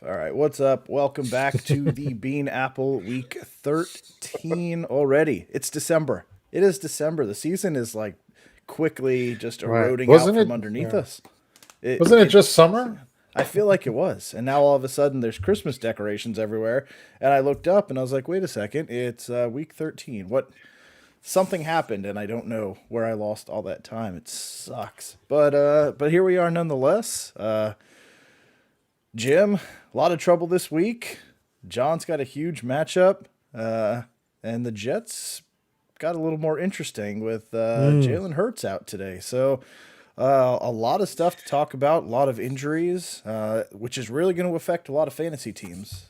All right, what's up? Welcome back to the Bean Apple Week 13 already. It's December. It is December. The season is like quickly just Right. eroding out Wasn't from it? underneath Yeah. us. Wasn't it just summer? I feel like it was. And now all of a sudden there's Christmas decorations everywhere. And I looked up and I was like, wait a second, it's week 13. What? Something happened and I don't know where I lost all that time. It sucks. But here we are nonetheless. Jim, a lot of trouble this week. John's got a huge matchup, and the Jets got a little more interesting with Mm. Jalen Hurts out today. So a lot of stuff to talk about, a lot of injuries, which is really going to affect a lot of fantasy teams.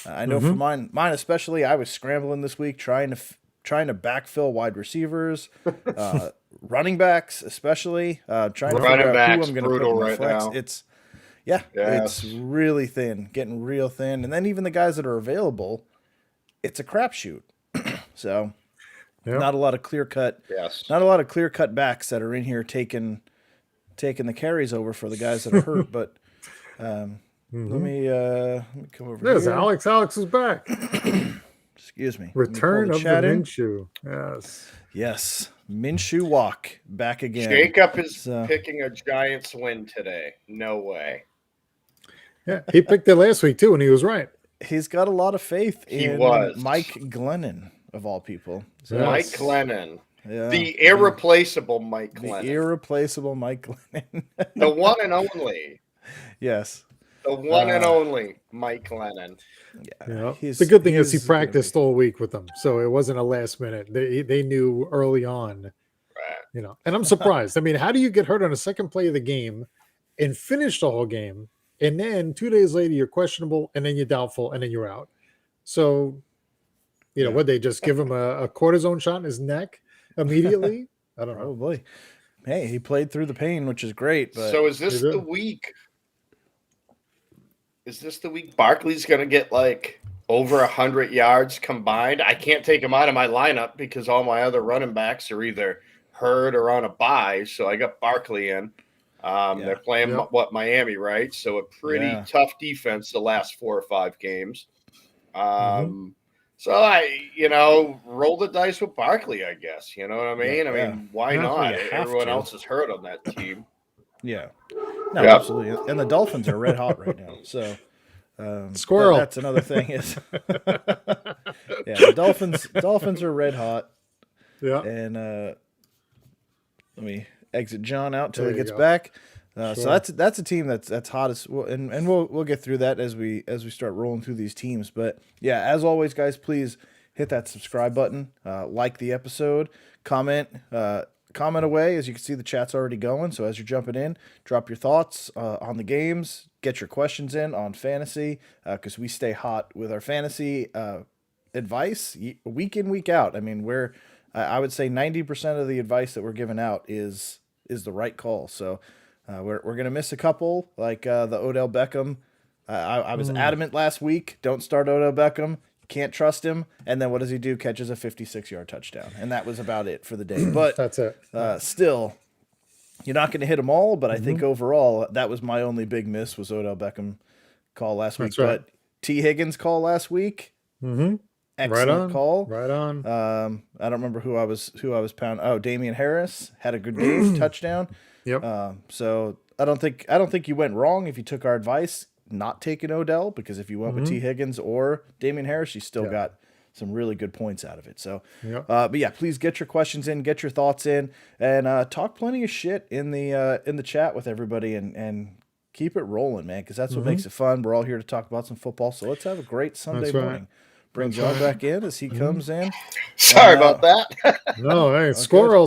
I know for Hmm. mine especially, I was scrambling this week trying to backfill wide receivers, running backs especially, trying to figure Running out who back's I'm going to put brutal in my right flex. now. It's Yes. really thin, getting real thin. And then even the guys that are available, it's a crapshoot. So Yep. not a lot of clear cut, Yes. not a lot of clear cut backs that are in here taking the carries over for the guys that are hurt. But Hmm. let me come over There's here. Alex. Alex is back. Excuse me. Let me pull Return the of the chat in. Minshew. Yes. Yes, Minshew walk back again. Jacob is So picking a Giants win today. No way. Yeah. He picked it last week too, and he was right. he's got a lot of faith He in was. Mike Glennon of all people. So Yeah. Mike Yes. Glennon. yeah, The irreplaceable Mike the Glennon. irreplaceable Mike Glennon. The one and only. Yes. The one and only Mike Glennon. Yeah. He's The good thing is he he's gonna practiced all week with them, so it wasn't a last minute. They knew early on, Right. And I'm surprised. I mean, how do you get hurt on a second play of the game and finish the whole game, and then 2 days later you're questionable, and then you're doubtful, and then you're out? So Yeah. would they just give him a cortisone shot in his neck immediately? I don't know. Probably. Hey, he played through the pain, which is great. But So is this He did. the week? Is this the week Barkley's going to get like over 100 yards combined? I can't take him out of my lineup because all my other running backs are either hurt or on a bye. So I got Barkley in. They're playing Yep. Miami, right? So a pretty Yeah. tough defense the last 4 or 5 games. Mm-hmm. So roll the dice with Barkley, I guess. You know what I mean? Yeah, I yeah. mean, why Yeah, not? you have Everyone to. else is hurt on that team. yeah, no, Yeah. absolutely. And the Dolphins are red hot right now. So Squirrel. that's another thing. Is yeah, the Dolphins are red hot. Yeah. And let me exit John out till There he you gets go. back. Sure. So that's a team that's hottest, and we'll get through that as we start rolling through these teams. But yeah, as always, guys, please hit that subscribe button, like the episode, comment away. As you can see, the chat's already going. So as you're jumping in, drop your thoughts on the games, get your questions in on fantasy, because we stay hot with our fantasy advice week in, week out. I mean, I would say 90% of the advice that we're giving out is the right call. So we're gonna miss a couple, like the Odell Beckham. I was adamant last week, don't start Odell Beckham. You can't trust him. And then what does he do? Catches a 56-yard touchdown, and that was about it for the day. But That's it. still, you're not going to hit them all. But I think overall, that was my only big miss was Odell Beckham call last week. That's right. But T. Higgins call last week, Mm-hmm. excellent Right on. call. Right on. I don't remember who I was pounding. Oh, Damian Harris had a good game, touchdown. Yep. So I don't think you went wrong if you took our advice not taking Odell, because if you went with T. Higgins or Damian Harris, you still got some really good points out of it. So, Yep. but yeah, please get your questions in, get your thoughts in, and talk plenty of shit in the chat with everybody, and keep it rolling, man, because that's what makes it fun. We're all here to talk about some football, so let's have a great Sunday That's right. morning. Bring That's John right. back in as he comes in. Sorry about that. No, hey, squirrel.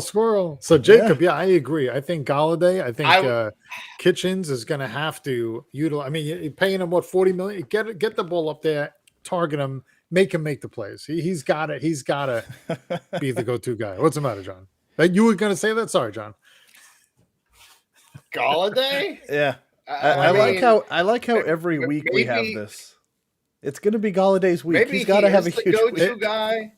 So Jacob, yeah, I agree. I think Galladay. I think Kitchens is going to have to utilize. I mean, you're paying him what, $40 million. Get the ball up there, target him, make the plays. He's got it. He's got to be the go-to guy. What's the matter, John? You were going to say that? Sorry, John. Galladay? Yeah, I I like how every week we have maybe- this. It's going to be Galladay's week. Maybe He's got to have a the huge go-to week. guy.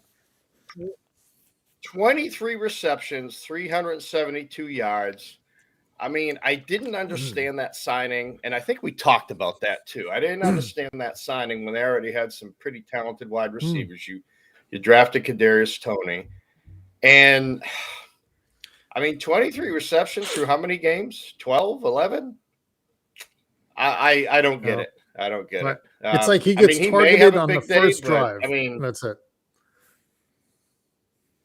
23 receptions, 372 yards. I mean, I didn't understand that signing, and I think we talked about that too. I didn't understand that signing when they already had some pretty talented wide receivers. You drafted Kadarius Toney, and I mean, 23 receptions through how many games? 12, 11? I don't get it. I don't get it. It's like he gets targeted on the first drive. I mean, that's it.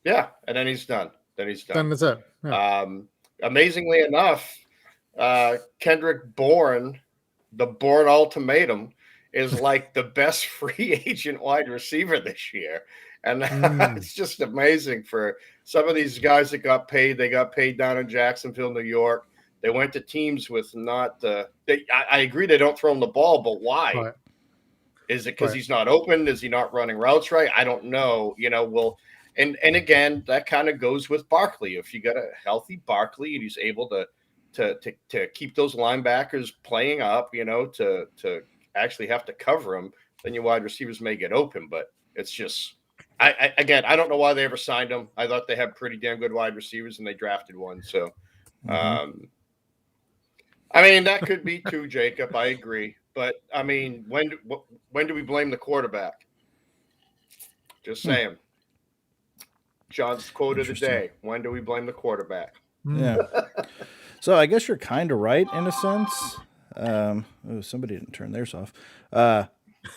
Yeah, and then he's done. Then that's it. Yeah. Amazingly enough, Kendrick Bourne, the Bourne ultimatum, is like the best free agent wide receiver this year. And it's just amazing for some of these guys that got paid. They got paid down in Jacksonville, New York. They went to teams with not I agree they don't throw him the ball, but why? Right. Is it because he's not open? Is he not running routes right? I don't know. And again, that kind of goes with Barkley. If you got a healthy Barkley and he's able to keep those linebackers playing up, to actually have to cover them, then your wide receivers may get open. But it's just, I don't know why they ever signed him. I thought they had pretty damn good wide receivers and they drafted one. So, I mean, that could be too, Jacob. I agree. But I mean, when do we blame the quarterback? Just saying. John's quote of the day. When do we blame the quarterback? Yeah. So I guess you're kind of right in a sense. Somebody didn't turn theirs off.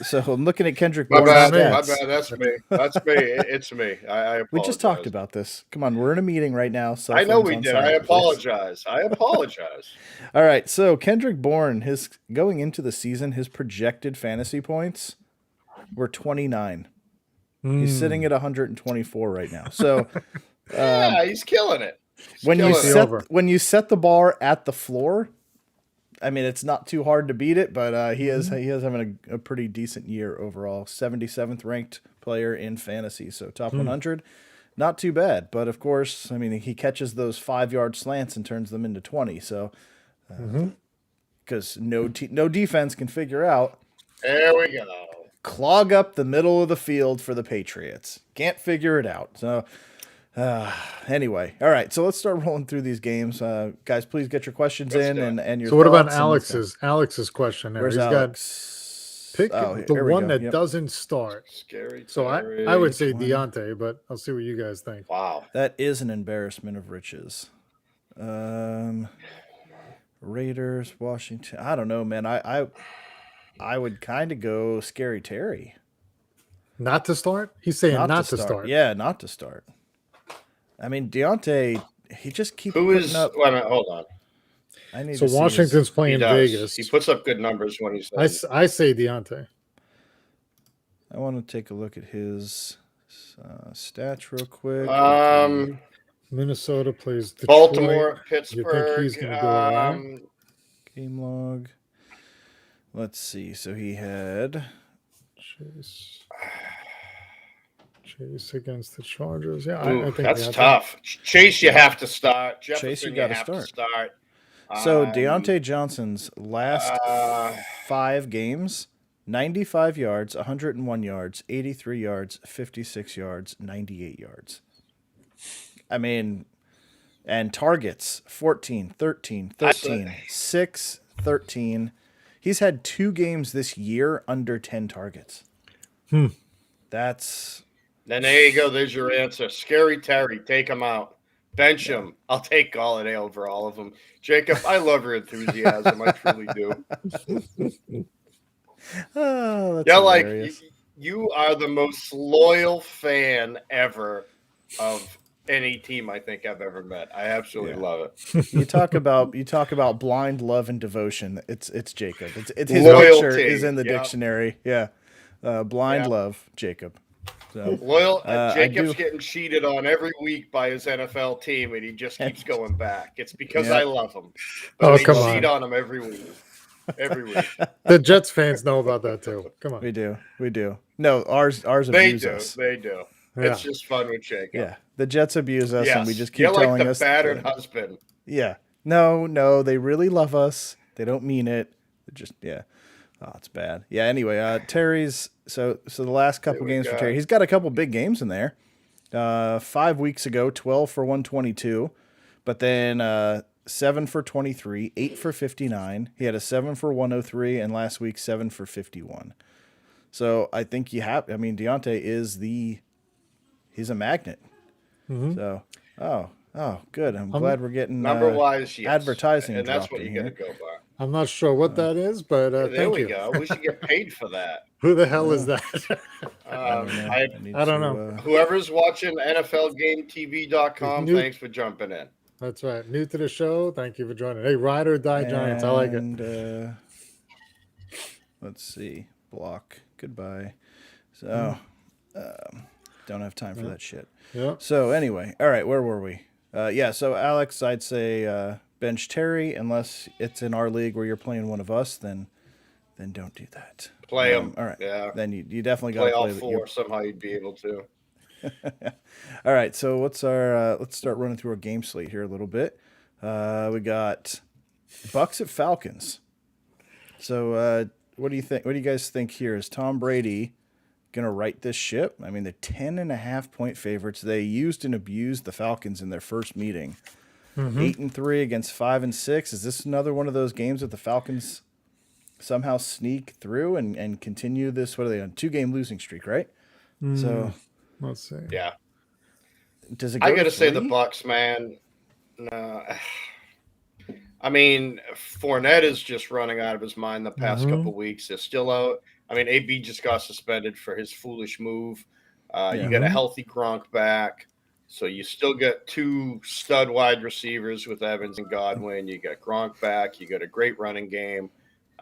So I'm looking at Kendrick Bourne's stats. My bad. That's me. It's me. I apologize. We just talked about this. Come on, we're in a meeting right now. I know we did. I apologize. All right. So Kendrick Bourne, going into the season, his projected fantasy points were 29. He's sitting at 124 right now. So he's killing it. When you set the bar at the floor, I mean, it's not too hard to beat it, but he is having a pretty decent year overall. 77th ranked player in fantasy, so top 100, not too bad. But of course, I mean, he catches those 5-yard slants and turns them into 20. So because no defense can figure out. There we go. Clog up the middle of the field for the Patriots. Can't figure it out. So anyway, all right. So let's start rolling through these games. Guys, please get your questions in and your. So what about Alex's question there? Where's Alex? Pick the one that doesn't start. Scary. So I would say Deontay, but I'll see what you guys think. Wow. That is an embarrassment of riches. Raiders, Washington. I don't know, man. I would kind of go Scary Terry. Not to start? He's saying not to start. Yeah, not to start. I mean, Deontay, he just keeps putting up. Wait a minute, hold on. So Washington's playing Vegas. He puts up good numbers when he's. I say Deontay. I want to take a look at his stats real quick. Minnesota plays Detroit. Baltimore, Pittsburgh. You think he's going to go around? Game log. Let's see. So he had Chase against the Chargers. Yeah, I think that's tough. Chase, you have to start. Jefferson, Chase, you got to start. So Deontay Johnson's last 5 games: 95 yards, 101 yards, 83 yards, 56 yards, 98 yards. I mean, and targets 14, 13, 13, 6, 13. He's had 2 games this year under 10 targets. That's. Then there you go. There's your answer. Scary Terry, take him out. Bench him. I'll take Galladay over all of them. Jacob, I love your enthusiasm. I truly do. Oh, that's hilarious. You are the most loyal fan ever of any team I think I've ever met. I absolutely love it. You talk about blind love and devotion. It's Jacob. It's his loyalty picture is in the dictionary. Yeah, blind love, Jacob. So, loyal. Jacob's getting cheated on every week by his NFL team, and he just keeps going back. It's because I love him. But I cheat on him every week. Every week. The Jets fans know about that too. Come on. We do. No, ours abuse us. They do. Yeah. It's just fun with Jacob. Yeah, the Jets abuse us, and we just keep telling us. You're like the battered husband. Yeah. No, they really love us. They don't mean it. Oh, it's bad. Yeah. Anyway, Terry's so the last couple games for Terry, he's got a couple big games in there. 5 weeks ago, 12 for 122, but then 7 for 23, 8 for 59. He had a 7 for 103, and last week 7 for 51. So I think Deontay is he's a magnet. Mm-hmm. So, good. I'm glad we're getting number-wise, yes. advertising and that's dropped what in you got to here. go by. I'm not sure what that is, but There thank we you. go. We should get paid for that. Who the hell is that? I don't know. Whoever's watching NFLGameTV.com, thanks for jumping in. That's right. New to the show. Thank you for joining. Hey, Ride or Die Giants. I like it. And let's see. Block. Goodbye. So, don't have time for that shit. Yeah. So anyway, all right, where were we? So Alex, I'd say bench Terry unless it's in our league where you're playing one of us. Then don't do that. Play them. All right. Yeah. Then you definitely got to play all play four. Somehow you'd be able to. All right. So what's our? Let's start running through our game slate here a little bit. We got Bucks at Falcons. So what do you think? What do you guys think here? Is Tom Brady gonna right this ship? I mean, they're 10.5-point favorites. They used and abused the Falcons in their first meeting. 8-3 against 5-6. Is this another one of those games that the Falcons somehow sneak through and continue this? What are they on? 2-game losing streak, right? So let's see. Yeah. Does it go I gotta to say the 3? Bucks, man. No. I mean, Fournette is just running out of his mind the past couple weeks. They're still out. I mean, AB just got suspended for his foolish move. You got a healthy Gronk back. So you still got 2 stud wide receivers with Evans and Godwin. You got Gronk back. You got a great running game.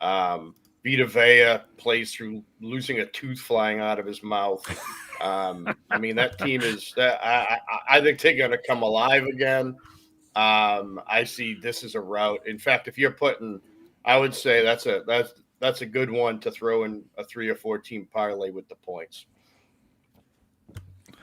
Vita Vea plays through losing a tooth flying out of his mouth. I mean, that team is – I think they're going to come alive again. I see this as a route. In fact, if you're putting – I would say that's a good one to throw in a 3 or 4 team parlay with the points.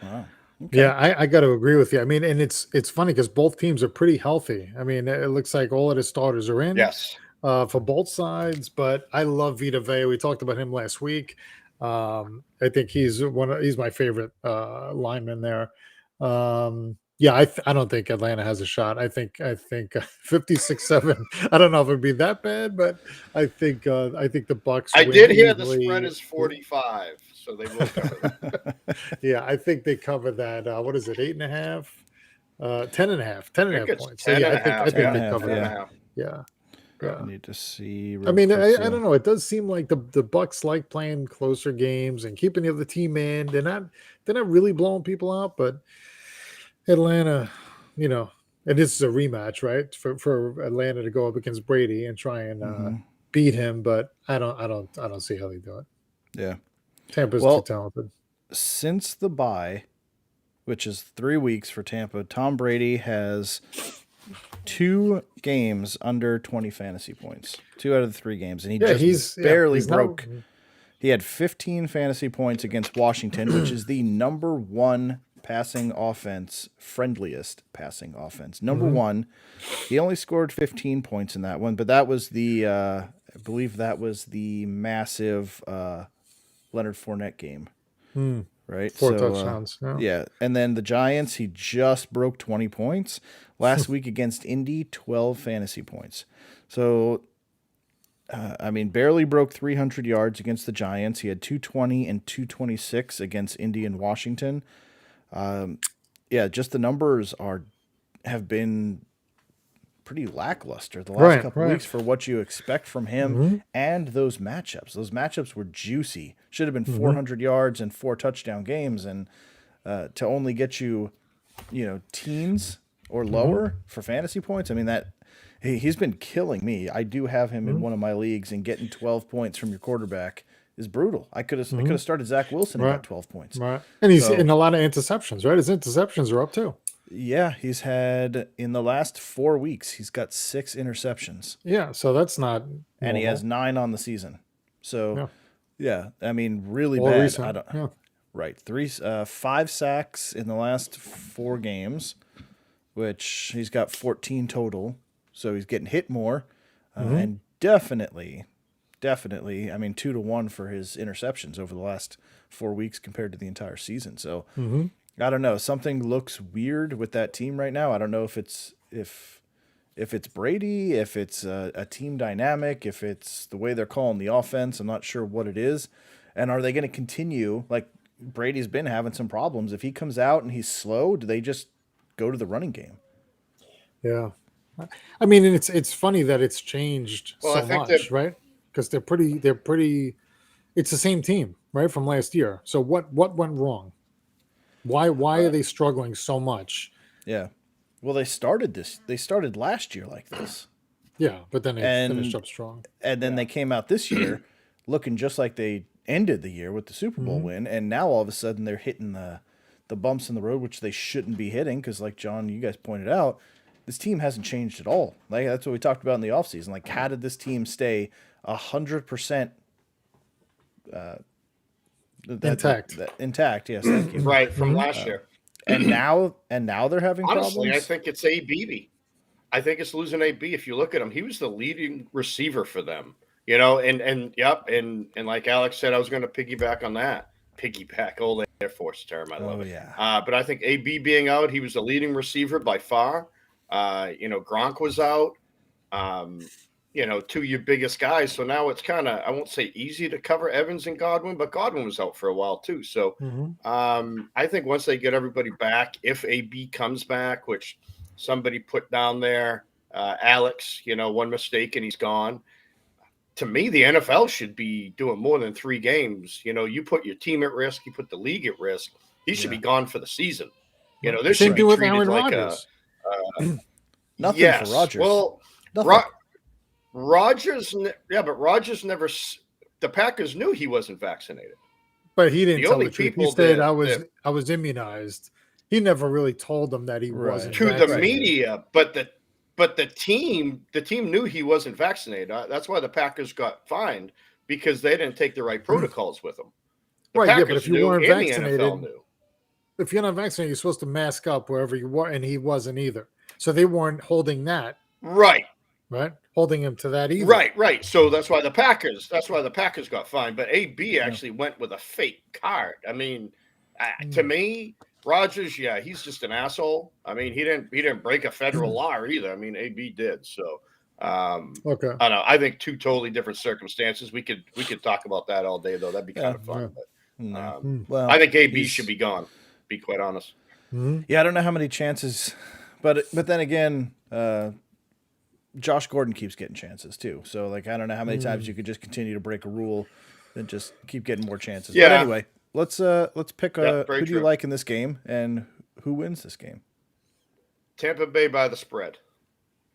Wow. Okay. Yeah, I got to agree with you. I mean, and it's funny because both teams are pretty healthy. I mean, it looks like all of the starters are in. Yes. For both sides, but I love Vita Vea. We talked about him last week. I think he's my favorite lineman there. I don't think Atlanta has a shot. I think 56-7. I don't know if it'd be that bad, but I think the Bucks. I did hear the spread is 45, so they will cover that. Yeah, I think they cover that. What is it? 8.5, 10.5 points. So yeah, I think they cover that. Yeah. Yeah. I need to see. I mean, I don't know. It does seem like the Bucks like playing closer games and keeping the other team in. They're not really blowing people out, but Atlanta, and this is a rematch, right? For Atlanta to go up against Brady and try and beat him, but I don't see how they do it. Yeah. Tampa's too talented. Since the bye, which is 3 weeks for Tampa, Tom Brady has 2 games under 20 fantasy points. 2 out of the 3 games. And he barely broke. He had 15 fantasy points against Washington, which is the number 1 passing offense, friendliest passing offense. Number 1. He only scored 15 points in that one, but that was I believe that was the massive Leonard Fournette game. Right? 4 touchdowns. Yeah. And then the Giants, he just broke 20 points. Last week against Indy, 12 fantasy points. So, barely broke 300 yards against the Giants. He had 220 and 226 against Indy and Washington. Just the numbers have been pretty lackluster the last couple weeks for what you expect from him and those matchups. Those matchups were juicy. Should have been 400 yards and 4 touchdown games, and to only get you, teens or lower for fantasy points. I mean, that he's been killing me. I do have him in one of my leagues, and getting 12 points from your quarterback is brutal. I could have started Zach Wilson and got 12 points. Right. And he's in a lot of interceptions, right? His interceptions are up too. Yeah, he's had in the last 4 weeks, he's got 6 interceptions. Yeah, so that's not normal. And he has 9 on the season. So really All bad. Recent. Right. 5 sacks in the last 4 games, which he's got 14 total. So he's getting hit more. And definitely, 2-1 for his interceptions over the last 4 weeks compared to the entire season. So I don't know. Something looks weird with that team right now. I don't know if if it's Brady, if it's a team dynamic, if it's the way they're calling the offense. I'm not sure what it is. And are they going to continue? Like Brady's been having some problems. If he comes out and he's slow, do they just go to the running game? Yeah. I mean, and it's funny that it's changed Well, so I think much, right? Because they're pretty. It's the same team, right, from last year. So what went wrong? Why are they struggling so much? Yeah. Well, they started last year like this. Yeah, but then they finished And up strong. and then they came out this year looking just like they ended the year with the Super Bowl win, and now all of a sudden they're hitting the bumps in the road, which they shouldn't be hitting because, like John, you guys pointed out, this team hasn't changed at all. Like that's what we talked about in the offseason. Like, how did this team stay 100% Intact? Intact, yes, thank you. right from last year. And now they're having Honestly, problems. I think it's ABB. I think it's losing AB. If you look at him, he was the leading receiver for them. And like Alex said, I was going to piggyback on that. Piggyback, old Air Force term. I love it. Yeah. But I think AB being out, he was the leading receiver by far. Gronk was out. Two of your biggest guys. So now it's kind of, I won't say easy to cover Evans and Godwin, but Godwin was out for a while too. So I think once they get everybody back, if AB comes back, which somebody put down there, Alex, one mistake and he's gone. To me, the NFL should be doing more than 3 games. You put your team at risk, you put the league at risk. He should be gone for the season. This should be treated like Nothing for Rodgers. Well, Rodgers, but Rodgers never. The Packers knew he wasn't vaccinated, but he didn't tell the truth. He said, "I was immunized." He never really told them that he wasn't to vaccinated. the media, but the team knew he wasn't vaccinated. That's why the Packers got fined because they didn't take the right protocols with him. The Packers but if you weren't vaccinated, knew. If you're not vaccinated, you're supposed to mask up wherever you were, and he wasn't either. So they weren't holding that. Right. Holding him to that either. Right. So that's why the Packers got fined. But AB actually went with a fake card. I mean, to me, Rodgers, he's just an asshole. I mean, he didn't break a federal law either. I mean, AB did. So okay. I don't know. I think 2 totally different circumstances. We could talk about that all day though. That'd be kind of fun. Yeah. But I think AB should be gone. Be quite honest. Yeah, I don't know how many chances, but then again, Josh Gordon keeps getting chances too. So like, I don't know how many times you could just continue to break a rule and just keep getting more chances. Yeah. But anyway, let's pick who do you like in this game and who wins this game? Tampa Bay by the spread,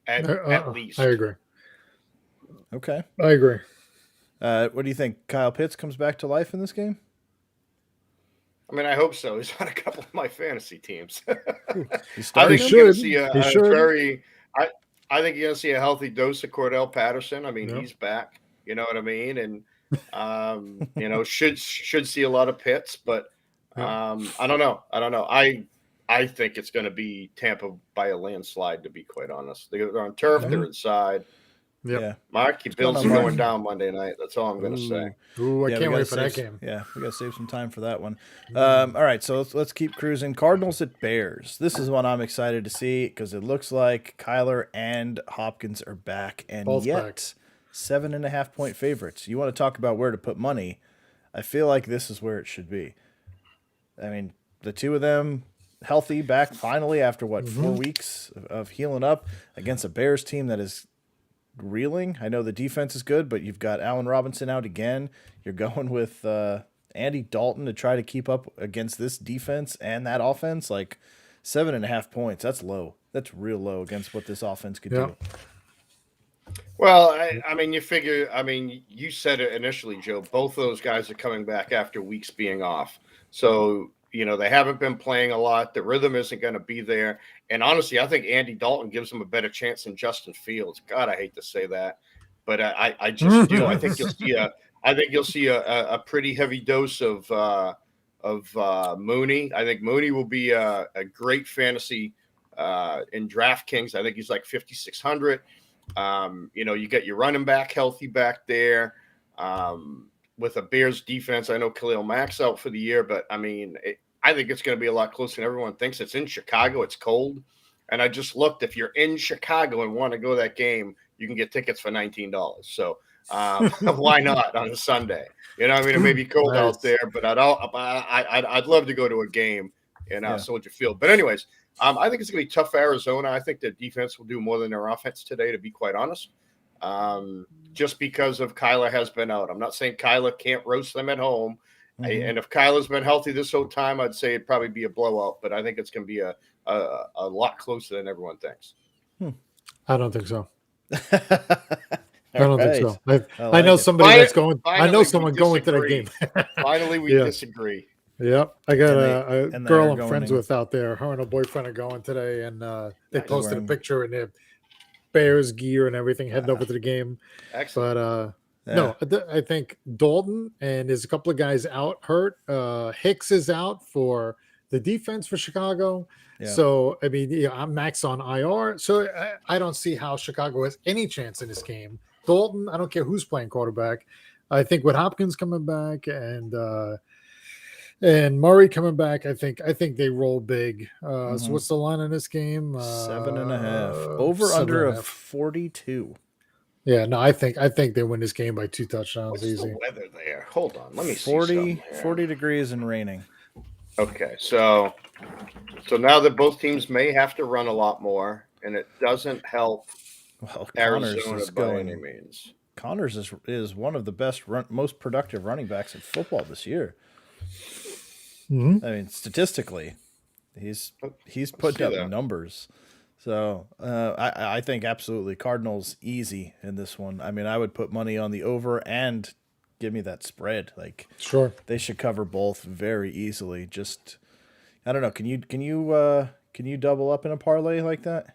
at least. I agree. Okay, I agree. What do you think? Kyle Pitts comes back to life in this game? I mean, I hope so. He's on a couple of my fantasy teams. I think you're going to see I think you're going to see a healthy dose of Cordell Patterson. I mean, he's back. You know what I mean? And should see a lot of Pitts, but I don't know. I think it's going to be Tampa by a landslide. To be quite honest, they're on turf. They're inside. Yeah. Mark, your Bills are going down Monday night. That's all I'm going to say. Ooh, I can't wait for that game. Yeah, we got to save some time for that one. All right, so let's keep cruising. Cardinals at Bears. This is one I'm excited to see because it looks like Kyler and Hopkins are back, and Both yet back. 7.5-point favorites. You want to talk about where to put money? I feel like this is where it should be. I mean, the two of them healthy, back finally after 4 weeks of healing up against a Bears team that is reeling. I know the defense is good, but you've got Allen Robinson out again. You're going with Andy Dalton to try to keep up against this defense and that offense. Like 7.5 points, that's low. That's real low against what this offense could do. Well, I mean, you said it initially, Joe. Both those guys are coming back after weeks being off. So, they haven't been playing a lot. The rhythm isn't going to be there. And honestly, I think Andy Dalton gives them a better chance than Justin Fields. God, I hate to say that, but I just do. I think you'll see a pretty heavy dose of Mooney. I think Mooney will be a great fantasy in DraftKings. I think he's like 5,600. You get your running back healthy back there. With a Bears defense, I know Khalil Mack's out for the year, but I mean, I think it's going to be a lot closer than everyone thinks. It's in Chicago. It's cold. And I just looked. If you're in Chicago and want to go to that game, you can get tickets for $19. So why not on a Sunday? You know, I mean, it may be cold out there, but I'd love to go to a game in Soldier Field. But anyways, I think it's going to be tough for Arizona. I think their defense will do more than their offense today, to be quite honest. Just because of Kyler has been out. I'm not saying Kyler can't roast them at home. And if Kyler's been healthy this whole time, I'd say it'd probably be a blowout. But I think it's going to be a lot closer than everyone thinks. I don't think so. I don't think so. I like know it. somebody that's going. Finally, I know someone going to that game. Finally, we disagree. Yep, I got a girl I'm going friends in. with out there. Her and her boyfriend are going today, and they Nice. posted a picture in their Bears gear and everything, heading over to the game. Excellent. But no, I think Dalton and there's a couple of guys out hurt. Hicks is out for the defense for Chicago. Yeah. So I mean, I'm Max on IR. So I don't see how Chicago has any chance in this game. Dalton, I don't care who's playing quarterback. I think with Hopkins coming back and Murray coming back, I think they roll big. So what's the line in this game? 7.5. Over under of 42. Yeah, no, I think they win this game by 2 touchdowns. What's Easy. the weather there? Hold on, let me see 40 degrees and raining. Okay, so now that both teams may have to run a lot more, and it doesn't help Arizona by any means. Connors is one of the best, most productive running backs in football this year. Mm-hmm. I mean, statistically, he's putting up numbers. So I think absolutely Cardinals easy in this one. I mean, I would put money on the over and give me that spread. Like, sure, they should cover both very easily. Just, I don't know. Can you double up in a parlay like that?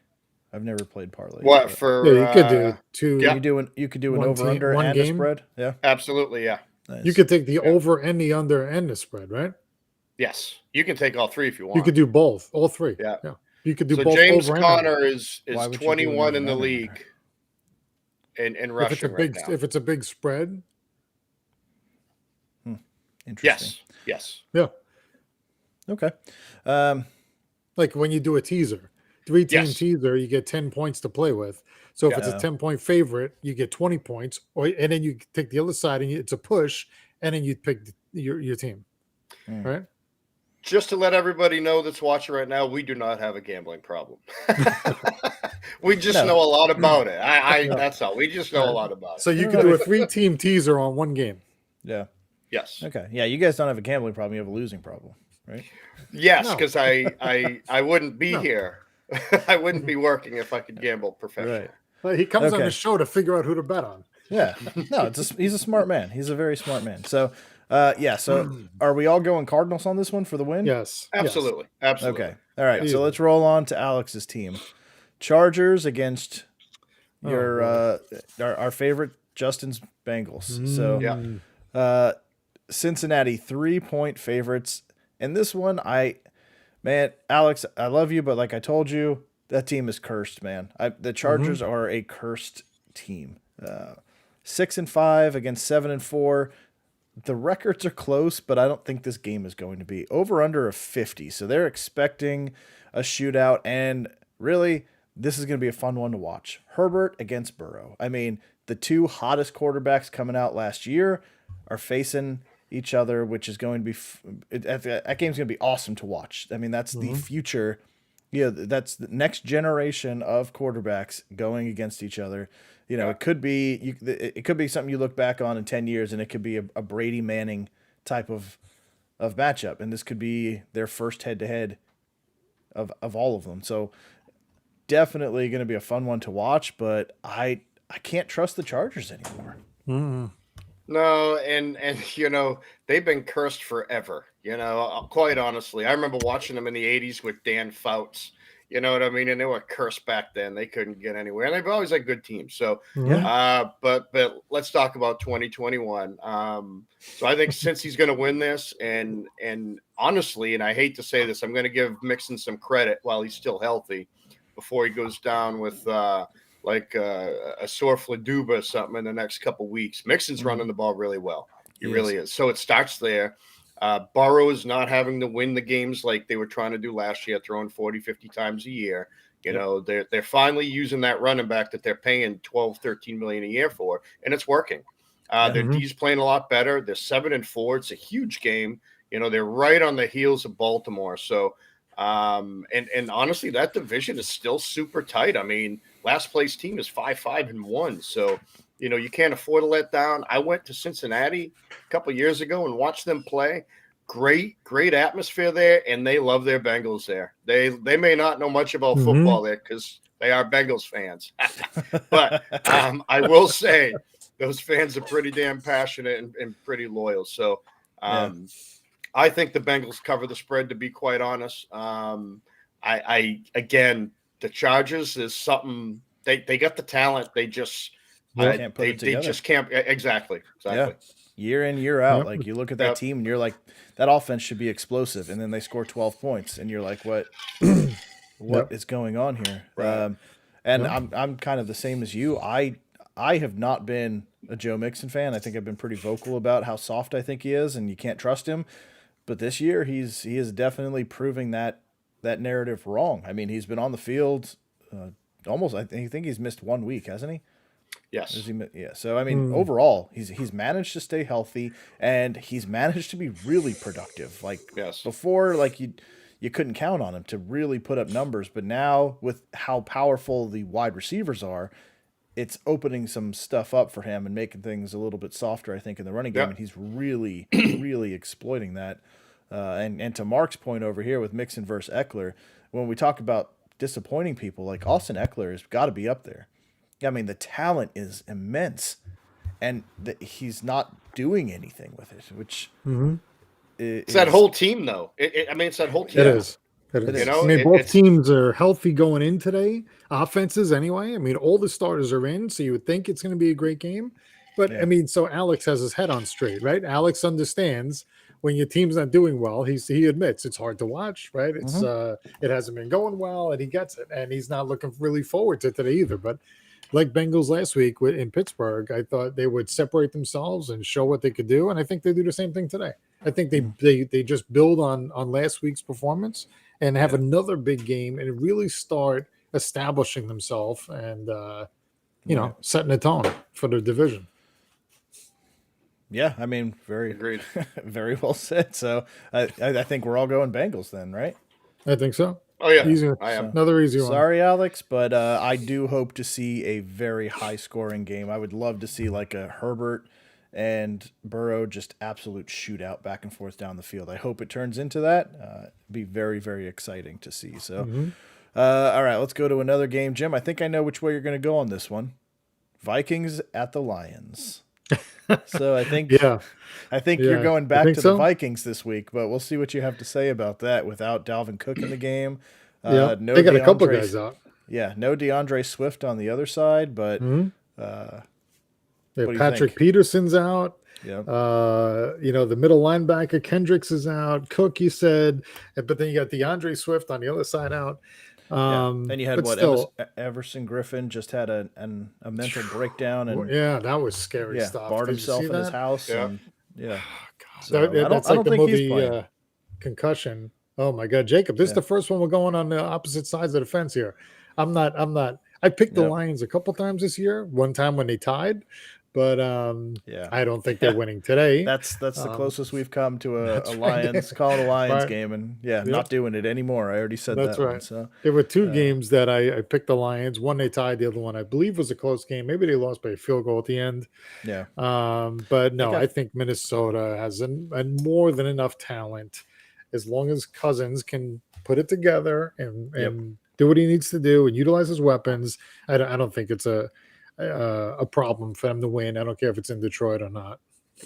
I've never played parlay. What for? Yeah, you could do two. Yeah. You could do an over under and a spread. Yeah, absolutely. Yeah, nice. You could take the over and the under and the spread, right? Yes, you can take all three if you want. You could do both, all three. Yeah. You could do so both. James over Conner and is 21 in the league in rushing right now. If it's a big spread. Interesting. Yes. Yeah. Okay. Like when you do a teaser, 3-team teaser, you get 10 points to play with. So if it's a 10-point favorite, you get 20 points, and then you take the other side, and it's a push, and then you pick your team, right? Just to let everybody know that's watching right now, we do not have a gambling problem. We just know a lot about it. That's all. We just know a lot about it. So you could do a 3-team teaser on one game. Yeah. Yes. Okay. Yeah, you guys don't have a gambling problem. You have a losing problem, right? Yes, because I wouldn't be here. I wouldn't be working if I could gamble professionally. Right. Well, he comes on the show to figure out who to bet on. Yeah. No, he's a smart man. He's a very smart man. So, so are we all going Cardinals on this one for the win? Yes. Absolutely. Yes. Absolutely. Okay. All right. So let's roll on to Alex's team. Chargers against our favorite Justin's Bengals. So, Cincinnati 3-point favorites. And this one, Alex, I love you, but like I told you, that team is cursed, man. The Chargers are a cursed team. 6-5 against 7-4. The records are close, but I don't think this game is going to be over under of 50. So they're expecting a shootout, and really, this is going to be a fun one to watch. Herbert against Burrow. I mean, the two hottest quarterbacks coming out last year are facing each other, which is going to be that game's going to be awesome to watch. I mean, that's the future. Yeah, that's the next generation of quarterbacks going against each other. You know, it could be something you look back on in 10 years, and it could be a Brady Manning type of matchup, and this could be their first head-to-head of all of them. So definitely going to be a fun one to watch, but I can't trust the Chargers anymore. No, and you know, they've been cursed forever. You know, quite honestly, I remember watching them in the 80s with Dan Fouts. You know what I mean? And they were cursed back then. They couldn't get anywhere. And they've always had good teams. So, but let's talk about 2021. So I think since he's going to win this, and honestly, and I hate to say this, I'm going to give Mixon some credit while he's still healthy before he goes down with like a sore fladuba or something in the next couple weeks. Mixon's running the ball really well. He really is. So it starts there. Burrow is not having to win the games like they were trying to do last year, throwing 40, 50 times a year. You know, they're finally using that running back that they're paying 12, 13 million a year for, and it's working. Their D's playing a lot better. They're 7-4. It's a huge game. You know, they're right on the heels of Baltimore. So, and honestly, that division is still super tight. I mean, last place team is 5-1. So, you know, you can't afford to let down. I went to Cincinnati a couple of years ago and watched them play. Great atmosphere there, and they love their Bengals there. They may not know much about football there because they are Bengals fans. But I will say those fans are pretty damn passionate and pretty loyal. So I think the Bengals cover the spread, to be quite honest. I again, the Chargers is something they got the talent. They just can't put it together. They just can't. Exactly. Yeah. Year in, year out. Like you look at that team and you're like, that offense should be explosive. And then they score 12 points and you're like, what is going on here? Right. I'm kind of the same as you. I have not been a Joe Mixon fan. I think I've been pretty vocal about how soft I think he is and you can't trust him. But this year he is definitely proving that narrative wrong. I mean, he's been on the field almost, I think he's missed 1 week, hasn't he? Yes. Yeah. So I mean, overall, he's managed to stay healthy and he's managed to be really productive. Like before, like you couldn't count on him to really put up numbers, but now with how powerful the wide receivers are, it's opening some stuff up for him and making things a little bit softer, I think, in the running game. And he's really, really exploiting that. And to Mark's point over here with Mixon versus Eckler, when we talk about disappointing people, like Austin Eckler has got to be up there. I mean, the talent is immense, and he's not doing anything with it, which it's that whole team, though. I mean, it's that whole team. It is. You know, I mean, both teams are healthy going in today. Offenses, anyway. I mean, all the starters are in, so you would think it's going to be a great game. But, I mean, so Alex has his head on straight, right? Alex understands when your team's not doing well, he admits it's hard to watch, right? It's it hasn't been going well, and he gets it. And he's not looking really forward to today either. But like Bengals last week in Pittsburgh, I thought they would separate themselves and show what they could do, and I think they do the same thing today. I think they just build on last week's performance and have another big game and really start establishing themselves and you know, setting a tone for the division. Yeah, I mean, very agreed. Very well said. So I think we're all going Bengals then, right? I think so. Oh yeah, easy. I am. Another easy one. Sorry, Alex, but I do hope to see a very high-scoring game. I would love to see like a Herbert and Burrow just absolute shootout back and forth down the field. I hope it turns into that. It'd be very, very exciting to see. So, all right, let's go to another game. Jim, I think I know which way you're going to go on this one. Vikings at the Lions. So I think you're going back to the Vikings this week, but we'll see what you have to say about that without Dalvin Cook in the game. No they got a couple guys out. Yeah, no DeAndre Swift on the other side, but Patrick Peterson's out. Yeah. You know, the middle linebacker Kendricks is out. Cook, you said, but then you got DeAndre Swift on the other side out. And you had Everson Griffin just had a mental breakdown and that was scary stuff. Barred himself in his house. Yeah. And, so that's like the movie Concussion. Oh my God, Jacob, this is the first one we're going on the opposite sides of the fence here. I'm not. I picked the Lions a couple times this year. One time when they tied. But I don't think they're winning today. That's the closest we've come to a Lions call it a Lions game, and not doing it anymore. I already said that's that. Right. One, so there were two games that I picked the Lions. One they tied, the other one I believe was a close game. Maybe they lost by a field goal at the end. Yeah. But no, I think Minnesota has more than enough talent as long as Cousins can put it together and do what he needs to do and utilize his weapons. I don't think it's a problem for them to win. I don't care if it's in Detroit or not.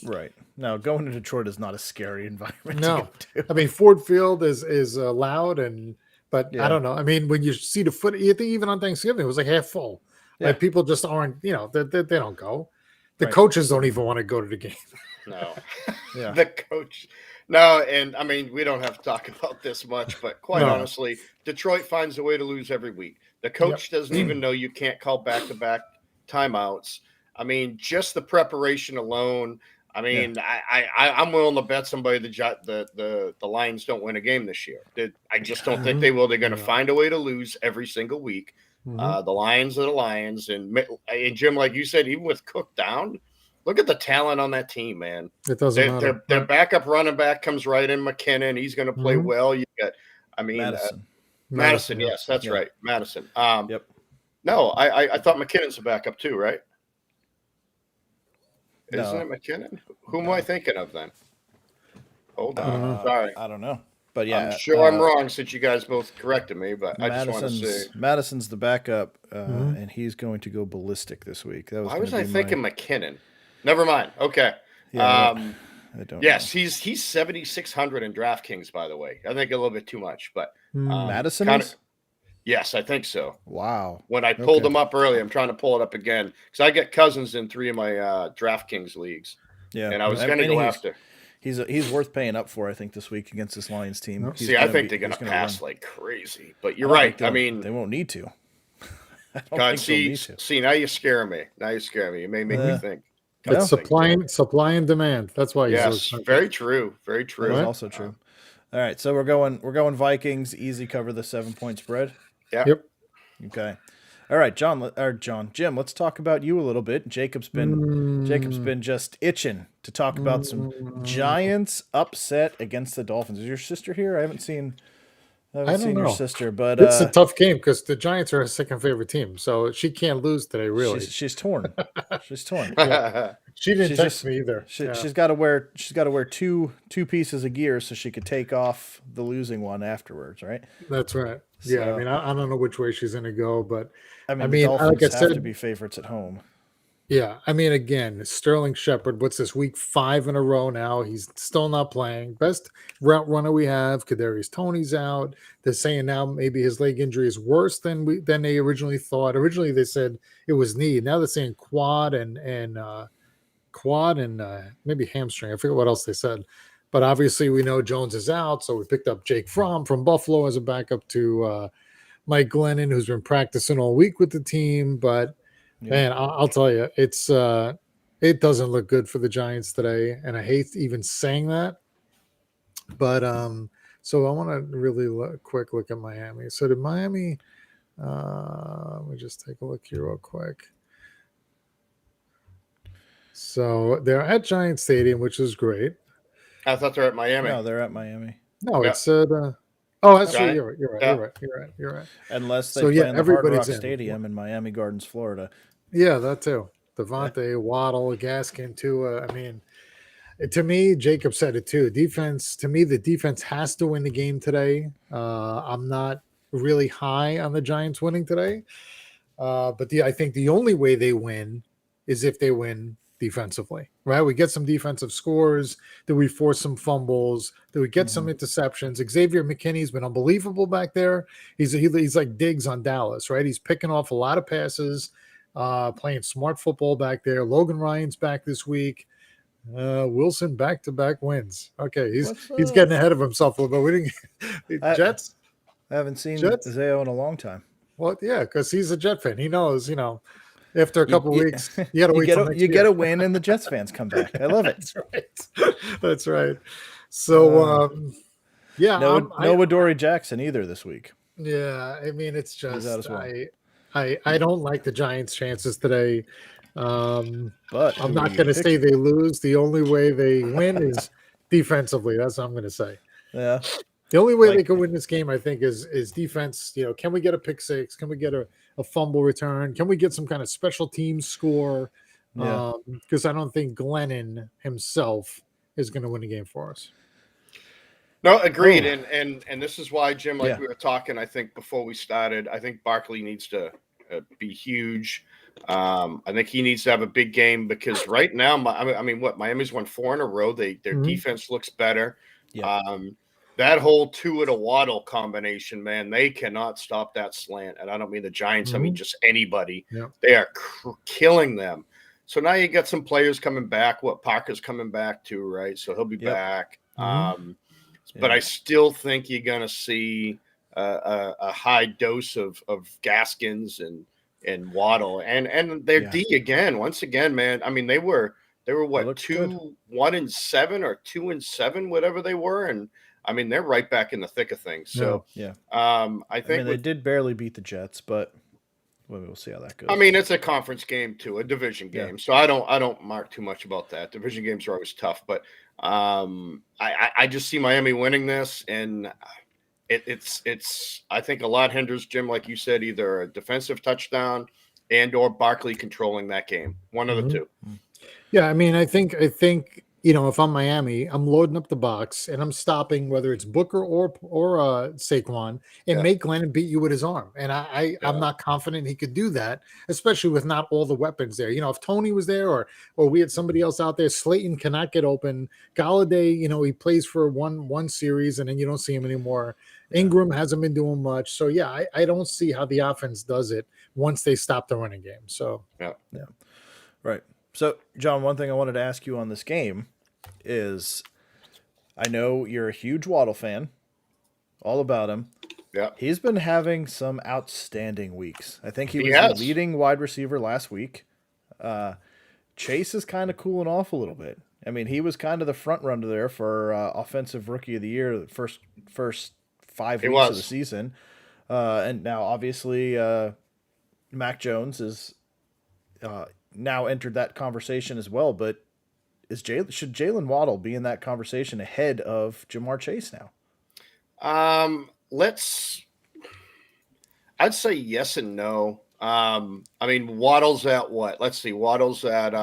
Right. Now, going to Detroit is not a scary environment. No. I mean, Ford Field is loud, but I don't know. I mean, when you see the foot, you think even on Thanksgiving, it was like half full. Yeah. Like people just aren't, they don't go. The coaches don't even want to go to the game. No. The coach. No, and I mean, we don't have to talk about this much, but quite honestly, Detroit finds a way to lose every week. The coach doesn't even know you can't call back-to-back timeouts. I mean, just the preparation alone. I mean, I'm willing to bet somebody the Lions don't win a game this year. I just don't think they will. They're going to find a way to lose every single week. The Lions are the Lions, and Jim, like you said, even with Cook down, look at the talent on that team, man. It doesn't matter. Their backup running back comes right in, McKinnon. He's going to play well. You got, Madison. Yes, that's right, Madison. Yep. No, I thought McKinnon's a backup too, right? No. Isn't it McKinnon? Who am I thinking of then? Hold on. Sorry. I don't know. But yeah. I'm sure I'm wrong since you guys both corrected me, but I just want to say. Madison's the backup, and he's going to go ballistic this week. Why was I thinking McKinnon? Never mind. Okay. Yeah, I don't know. He's 7,600 in DraftKings, by the way. I think a little bit too much, but Madison is? Yes, I think so. Wow. When I pulled him up early, I'm trying to pull it up again because I get Cousins in 3 of my DraftKings leagues. Yeah, and I was going to go after. He's worth paying up for, I think, this week against this Lions team. I think they're going to pass like crazy. But you're right. I mean, they won't need to. God, see, now you scare me. You may make me think. It's supply and demand. That's why. Yes, very true. Very true. That's also true. All right, so we're going Vikings. Easy cover the 7-point spread. Yeah. Yep. Okay. All right, Jim, let's talk about you a little bit. Jacob's been just itching to talk about some Giants upset against the Dolphins. Is your sister here? I haven't seen your sister, but it's a tough game because the Giants are her second favorite team, so she can't lose today. Really, she's torn. She's torn. Yeah. She didn't text me either. She's got to wear two pieces of gear so she could take off the losing one afterwards, right? That's right. So, yeah, I mean, I don't know which way she's going to go, but the Dolphins have to be favorites at home. Yeah, I mean, again, Sterling Shepard, what's this, week 5 in a row now? He's still not playing. Best route runner we have. Kadarius Toney's out. They're saying now maybe his leg injury is worse than they originally thought. Originally, they said it was knee. Now they're saying quad and maybe hamstring. I forget what else they said. But obviously, we know Jones is out, so we picked up Jake Fromm from Buffalo as a backup to Mike Glennon, who's been practicing all week with the team. But man, I'll tell you, it doesn't look good for the Giants today, and I hate even saying that. But so I want to really quick look at Miami. So did Miami? Let me just take a look here real quick. So they're at Giant Stadium, which is great. I thought they're at Miami. No, they're at Miami. No, it said. Oh, that's right. You're right. Unless they play in the Hard Rock Stadium in Miami Gardens, Florida. Yeah, that too. Devontae, Waddle, Gaskin, too. I mean, to me, Jacob said it too. Defense, to me, the defense has to win the game today. I'm not really high on the Giants winning today. But I think the only way they win is if they win defensively, right? We get some defensive scores, that we force some fumbles, that we get some interceptions. Xavier McKinney's been unbelievable back there. He's like Diggs on Dallas, right? He's picking off a lot of passes, playing smart football back there. Logan Ryan's back this week. Wilson back-to-back wins. Okay, he's getting ahead of himself a little bit. We didn't Jets. I haven't seen Zao in a long time. Well, yeah, because he's a Jet fan. He knows, after a couple weeks, you got to wait till next year. You get a win, and the Jets fans come back. I love it. That's right. That's right. So, yeah. No Adoree Jackson either this week. Yeah, I mean, it's just as well. I don't like the Giants' chances today. But I'm not going to say they lose. The only way they win is defensively. That's what I'm going to say. Yeah. The only way they can win this game, I think, is defense. Can we get a pick six? Can we get a fumble return? Can we get some kind of special teams score? Because I don't think Glennon himself is going to win the game for us. No, agreed. And this is why, Jim, we were talking, I think, before we started, I think Barkley needs to be huge. I think he needs to have a big game because right now, Miami's won 4 in a row. Their defense looks better. Yeah. That whole Tua to Waddle combination, man, they cannot stop that slant. And I don't mean the Giants. I mean just anybody. Yeah. They are killing them. So now you got some players coming back. Parker's coming back too, right? So he'll be back. But I still think you're going to see a high dose of Gaskins and Waddle and their D again. Once again, man. I mean, they were They were what, good. 1-7 or 2-7, whatever they were, and I mean they're right back in the thick of things. So yeah. I think they did barely beat the Jets, but we'll see how that goes. I mean, it's a conference game too, a division game. Yeah. So I don't mark too much about that. Division games are always tough, but I just see Miami winning this, and it's I think a lot hinders Jim, like you said, either a defensive touchdown and or Barkley controlling that game. One of the two. Yeah, I mean, I think if I'm Miami, I'm loading up the box and I'm stopping whether it's Booker or Saquon and make Glennon beat you with his arm. And I'm not confident he could do that, especially with not all the weapons there. If Tony was there or we had somebody else out there, Slayton cannot get open. Galladay, he plays for one series and then you don't see him anymore. Ingram hasn't been doing much. So yeah, I don't see how the offense does it once they stop the running game. So yeah. Right. So, John, one thing I wanted to ask you on this game is I know you're a huge Waddle fan, all about him. Yeah. He's been having some outstanding weeks. I think he was the leading wide receiver last week. Chase is kind of cooling off a little bit. I mean, he was kind of the front runner there for Offensive Rookie of the Year the first 5 weeks of the season. And now, obviously, Mac Jones is now entered that conversation as well, but should Jaylen Waddle be in that conversation ahead of Jamar Chase now? I'd say yes and no. I mean, Waddle's at what? Let's see. Waddle's at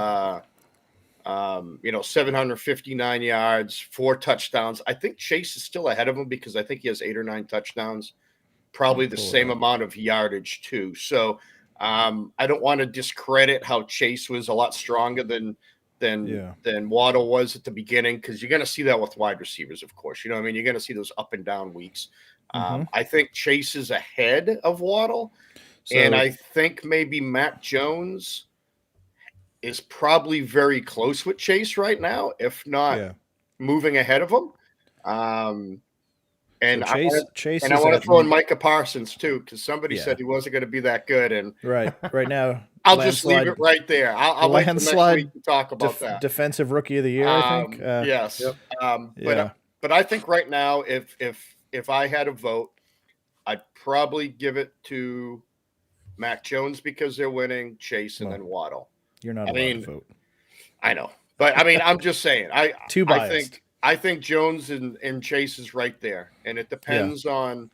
759 yards, 4 touchdowns. I think Chase is still ahead of him because I think he has 8 or 9 touchdowns, probably the same amount of yardage too. So I don't want to discredit how Chase was a lot stronger than Waddle was at the beginning, because you're going to see that with wide receivers, of course. You know what I mean? You're going to see those up and down weeks. I think Chase is ahead of Waddle, and I think maybe Matt Jones is probably very close with Chase right now, if not moving ahead of him. And so Chase I want to throw in Micah Parsons too, because somebody said he wasn't going to be that good. And right now, I'll just leave it right there. I'll wait till next week to talk about that. Defensive Rookie of the Year, I think. Yes. Yep. But I think right now, if I had a vote, I'd probably give it to Mac Jones because they're winning, Chase, and then Waddle. You're not allowed to vote. I know, but I mean, I'm just saying. Too biased. I think Jones and Chase is right there, and it depends on.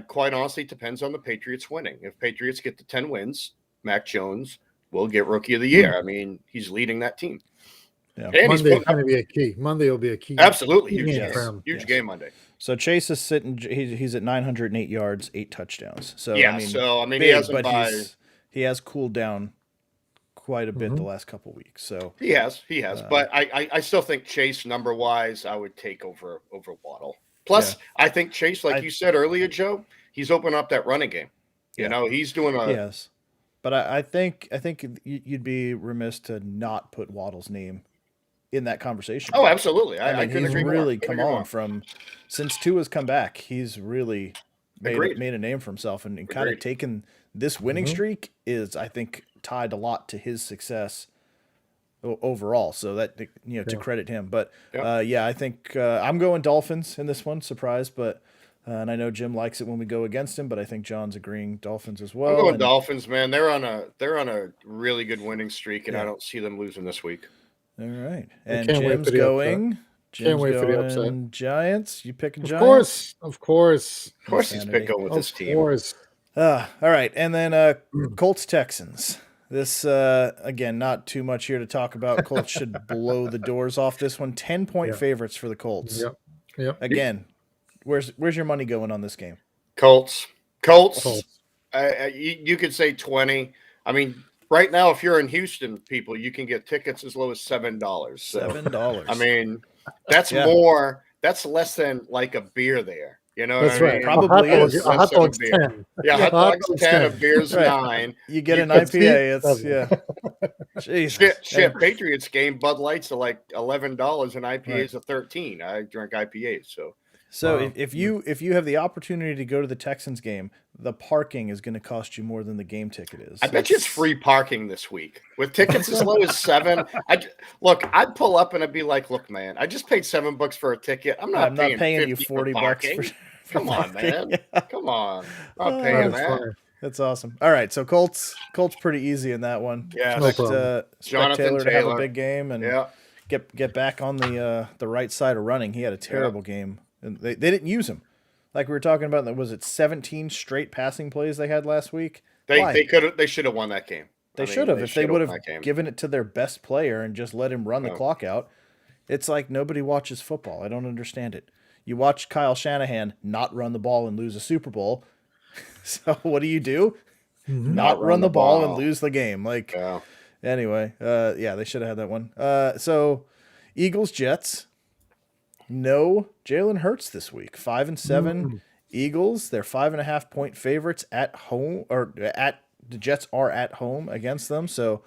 Quite honestly, it depends on the Patriots winning. If Patriots get to 10 wins, Mac Jones will get Rookie of the Year. I mean, he's leading that team. Yeah. And Monday's going to be a key. Monday will be a key. Absolutely, huge game Monday. So Chase is sitting. He's at 908 yards, 8 touchdowns. So he hasn't he has cooled down quite a bit the last couple weeks. So he has. But I still think Chase, number wise, I would take over Waddle. Plus, I think Chase, like you said earlier, Joe, he's opened up that running game. You know, he's doing a yes. But I think you'd be remiss to not put Waddle's name in that conversation. Oh, absolutely. I mean, he's really come on since Tua's come back. He's really made a name for himself and kind of taken this winning streak is, I think, tied a lot to his success overall. So that, to credit him. But I think I'm going Dolphins in this one. Surprise, but and I know Jim likes it when we go against him, but I think John's agreeing Dolphins as well. I'm going Dolphins, man. They're on a really good winning streak, and I don't see them losing this week. All right, and Jim's going. Can't wait for the upset. Giants. You picking Giants? Of course. He's picking with his team. Of course. All right, and then Colts Texans. This again, not too much here to talk about. Colts should blow the doors off this one. 10-point favorites for the Colts. Yep. Again, where's your money going on this game? Colts. You could say 20. I mean, right now, if you're in Houston, people, you can get tickets as low as $7. So, $7. I mean, that's more. That's less than like a beer there. You know, that's right. Probably is. A hot dog's 10. Yeah, hot dog's 10. A beer's 9. You get an IPA. It's Jesus. Shit. Patriots game. Bud Lights are like $11, and IPAs are $13. I drink IPAs, so So Wow. if you have the opportunity to go to the Texans game, the parking is going to cost you more than the game ticket is. I bet you it's free parking this week with tickets as low as $7. I'd pull up and I'd be like, "Look, man, I just paid $7 for a ticket. I'm not paying you 50 $40 for parking. Come on, man. Yeah. Come on. I'm not That paying is that." funny. That's awesome. All right, so Colts pretty easy in that one. Yeah, No Expect, problem. Jonathan Jonathan to have a Taylor. big game and Yeah. get back on the right side of running. He had a terrible game, and they didn't use him. Like we were talking about, was it 17 straight passing plays they had last week? They should have won that game. They should have if they would have won that game. given it to their best player and just let him run the No. clock out. It's like nobody watches football. I don't understand it. You watch Kyle Shanahan not run the ball and lose a Super Bowl. So what do? Not run the ball and lose the game. Like, Yeah. anyway, they should have had that one. So Eagles, Jets. No Jalen Hurts this week. 5-7 Eagles. They're 5.5-point favorites at home, or at the Jets are at home against them. So,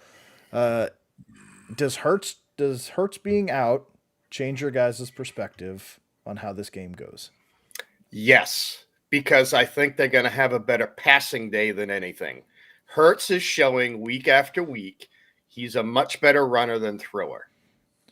does Hurts being out change your guys' perspective on how this game goes? Yes, because I think they're going to have a better passing day than anything. Hurts is showing week after week he's a much better runner than thrower.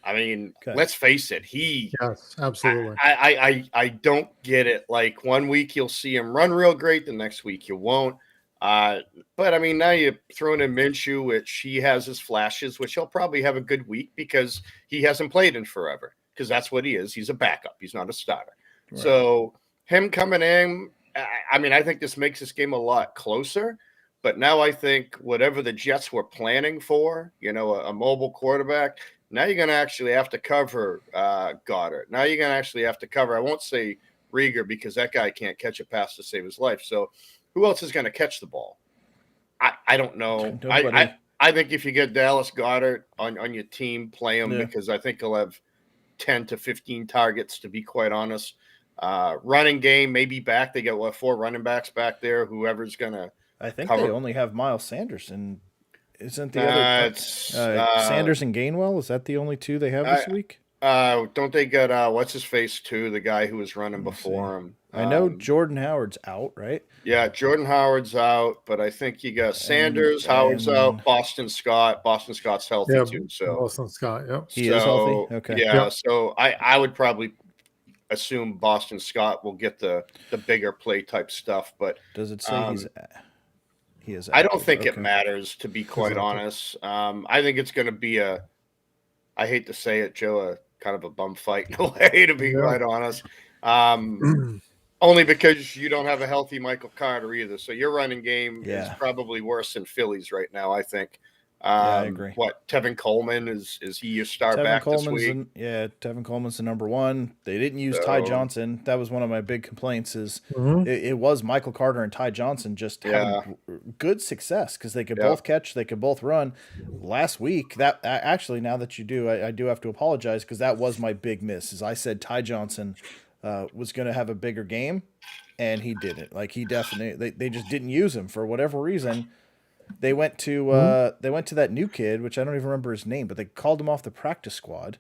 I mean, let's face it. Yes, absolutely. I don't get it. Like one week you'll see him run real great, the next week you won't. But I mean, now you're throwing in Minshew, which he has his flashes, which he'll probably have a good week because he hasn't played in forever. Because that's what he is. He's a backup. He's not a starter. Right. So him coming in, I mean, I think this makes this game a lot closer. But now I think whatever the Jets were planning for, a mobile quarterback. Now you're going to actually have to cover Goddard. Now you're going to actually have to cover, I won't say Rieger because that guy can't catch a pass to save his life. So who else is going to catch the ball? I don't know. I think if you get Dallas Goddard on your team, play him because I think he'll have 10 to 15 targets, to be quite honest. Running game, maybe back. They got, 4 running backs back there, whoever's going to I think cover. They only have Miles Sanders and isn't the other Sanders and Gainwell? Is that the only 2 they have this week? Don't they get what's his face too? The guy who was running before him. I know Jordan Howard's out, right? Yeah, Jordan Howard's out, but I think you got Sanders, Howard's out, Boston Scott. Boston Scott's healthy too. So Boston Scott, he is healthy. Okay. Yeah, so I would probably assume Boston Scott will get the bigger play type stuff. But does it say he is? I don't think it matters, to be quite honest. I think it's going to be I hate to say it, Joe, kind of a bum fight in a way, to be quite honest. Only because you don't have a healthy Michael Carter either. So your running game is probably worse than Philly's right now, I think. I agree. What, Tevin Coleman, is he your star back this week? Tevin Coleman's the number 1. They didn't use Ty Johnson. That was one of my big complaints is it was Michael Carter and Ty Johnson just having good success because they could both catch, they could both run. Last week, that actually, now that you do, I do have to apologize because that was my big miss. Is I said Ty Johnson was going to have a bigger game, and he didn't. Like he definitely, they just didn't use him for whatever reason. They went to that new kid, which I don't even remember his name, but they called him off the practice squad.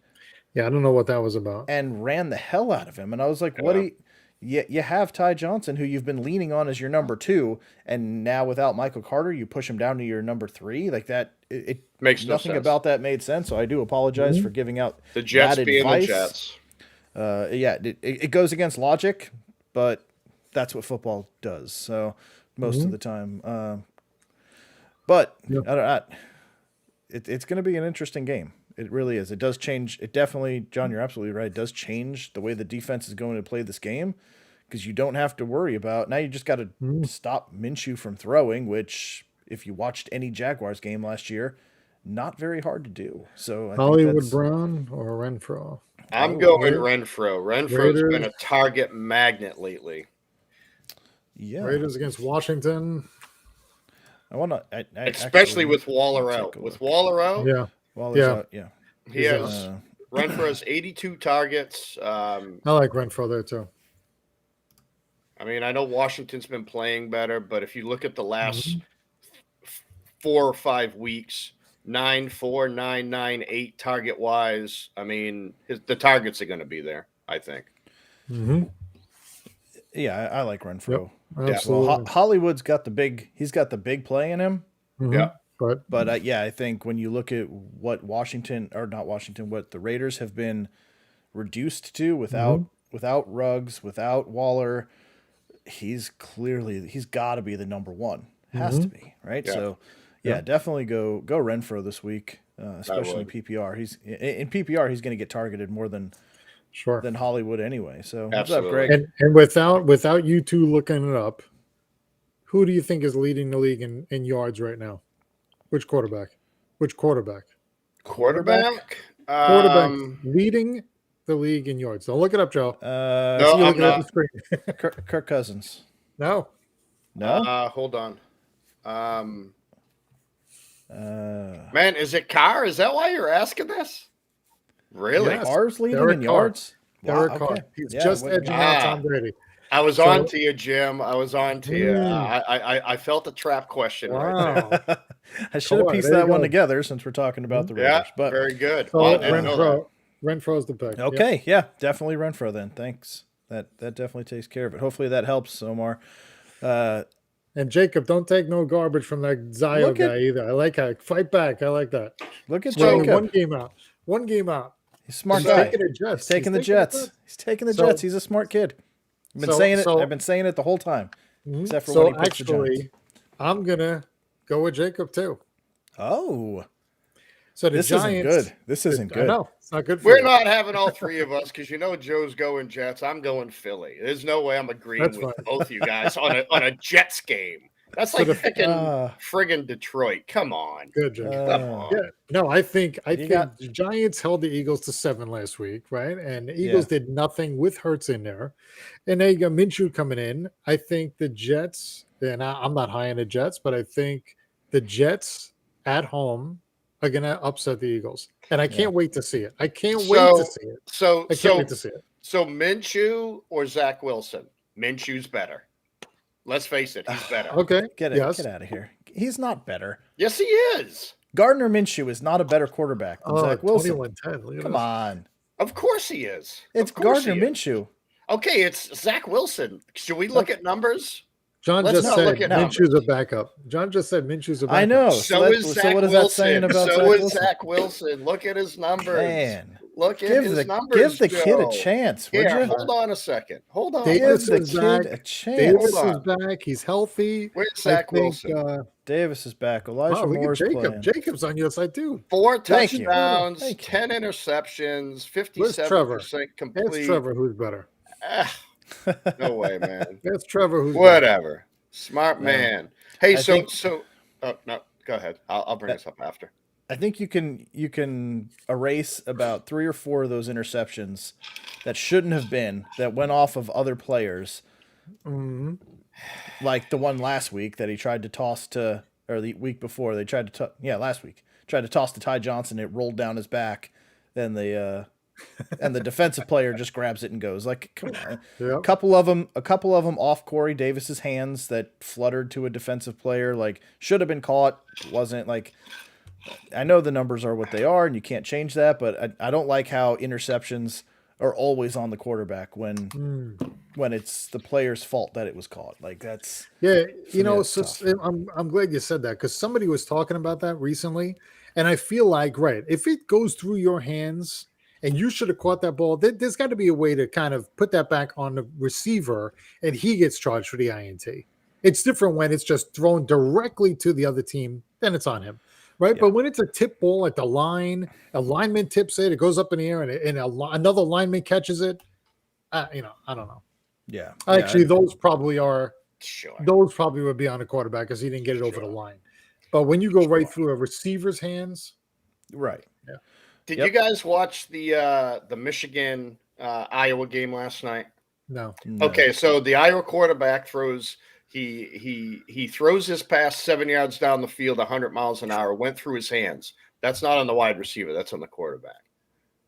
Yeah, I don't know what that was about. And ran the hell out of him. And I was like, you have Ty Johnson, who you've been leaning on as your number 2, and now without Michael Carter, you push him down to your number 3. Like that, it makes nothing about that made sense. So I do apologize for giving out the Jets that being advice. The Jets. It goes against logic, but that's what football does. So most of the time. But it's going to be an interesting game. It really is. It does change. It definitely, John, you're absolutely right. It does change the way the defense is going to play this game because you don't have to worry about. Now you just got to stop Minshew from throwing, which if you watched any Jaguars game last year, not very hard to do. So I Hollywood Brown or Renfro? I'm going Renfro. Renfro's been a target magnet lately. Yeah. Raiders against Washington. I want to, especially with Waller out. With Waller out, Waller's out. Yeah, he has. Renfro has 82 targets. I like Renfro there too. I mean, I know Washington's been playing better, but if you look at the last 4 or 5 weeks, 9-4, 9-9, 8 target wise. I mean, the targets are going to be there, I think. Yeah, I like Renfro. Yep, Yeah, absolutely. well, Hollywood's got the big play in him. Yeah. But yeah, I think when you look at what what the Raiders have been reduced to without Ruggs, without Waller, he's got to be the number one. Has to be, right? Yeah. So yeah, definitely go Renfro this week, especially in PPR. He's in PPR. He's going to get targeted more than Hollywood anyway. So what's up, Absolutely. Greg? And without you two looking it up, who do you think is leading the league in yards right now? Which quarterback? Quarterback Leading the league in yards. Don't look it up, Joe. No, I'm looking at the not. screen. Kirk Cousins. No. Hold on. Man, is it Carr? Is that why you're asking this? Really? Yes. Carr's leading Derek in Carr. yards. Derek Carr. He's just edging out Tom Brady. I was on to you, Jim. I was on to you. I felt a trap question right there. I should have pieced that one together since we're talking about the Raiders. But very good. So Renfro's the pick. Okay, yeah, definitely Renfro then. Thanks. That definitely takes care of it. Hopefully that helps, Omar. And Jacob, don't take no garbage from that Zio guy either. I like how fight back. I like that. Look at Jacob. Jacob. One game out. He's a smart guy. He's taking the Jets. He's taking the Jets. He's a smart kid. I've been saying it. I've been saying it the whole time. Except for when he picks the Giants. I'm gonna go with Jacob too. Oh. So the Giants, This isn't good. I know. It's not good for We're you. not having all three of us because Joe's going Jets. I'm going Philly. There's no way I'm agreeing with both you guys on a Jets game. That's like picking friggin' Detroit. Come on. Good, Joe. Come on. Yeah. No, I think the Giants held the Eagles to 7 last week, right? And the Eagles did nothing with Hurts in there. And they got Minshew coming in. I think the Jets, and I'm not high on the Jets, but I think the Jets at home are going to upset the Eagles. And I can't wait to see it. I can't wait to see it. I can't wait to see it. So Minshew or Zach Wilson? Minshew's better. Let's face it, he's better. Okay. Get out of here. He's not better. Yes, he is. Gardner Minshew is not a better quarterback than Zach Wilson. 21-10. Come on. Of course he is. It's Gardner Minshew. Okay, it's Zach Wilson. Should we look at numbers? John just said Minshew's a backup. John just said Minshew's a backup. I know. So what is that saying about Zach Wilson? So is Zach Wilson. Look at his numbers. Man. Look at his numbers. Give the kid a chance, would you? Hold on a second. Hold on. Davis Give is the back. kid a chance. Davis is back. He's healthy. Where's Zach Wilson? Davis is back. Elijah Moore's playing. Jacob's on your side too. 4 touchdowns, 10 interceptions, 57% complete. That's Trevor who's better. No way, man. That's Trevor who's whatever. Better. Smart man. Hey, no, go ahead. I'll bring this up after. I think you can erase about 3 or 4 of those interceptions that shouldn't have been, that went off of other players. Mm-hmm. Like the one last week that he tried to toss to, or the week before they tried to, last week tried to toss to Ty Johnson. It rolled down his back, and the defensive player just grabs it and goes. Like, come on. Yep. A couple of them off Corey Davis's hands that fluttered to a defensive player. Like, should have been caught. Wasn't. Like, I know the numbers are what they are, and you can't change that. But I don't like how interceptions are always on the quarterback when it's the player's fault that it was caught. Like, that's I'm glad you said that, because somebody was talking about that recently, and I feel like if it goes through your hands and you should have caught that ball, there's got to be a way to kind of put that back on the receiver and he gets charged for the INT. It's different when it's just thrown directly to the other team, then it's on him. Right. Yeah. But when it's a tip ball at the line, a lineman tips it, it goes up in the air, and another lineman catches it. I don't know. Yeah. Actually, those probably are. Sure. Those probably would be on the quarterback because he didn't get it over the line. But when you go right through a receiver's hands. Right. Yeah. Did you guys watch the Michigan Iowa game last night? No. Okay, so the Iowa quarterback throws. He throws his pass 7 yards down the field, 100 miles an hour, went through his hands. That's not on the wide receiver. That's on the quarterback.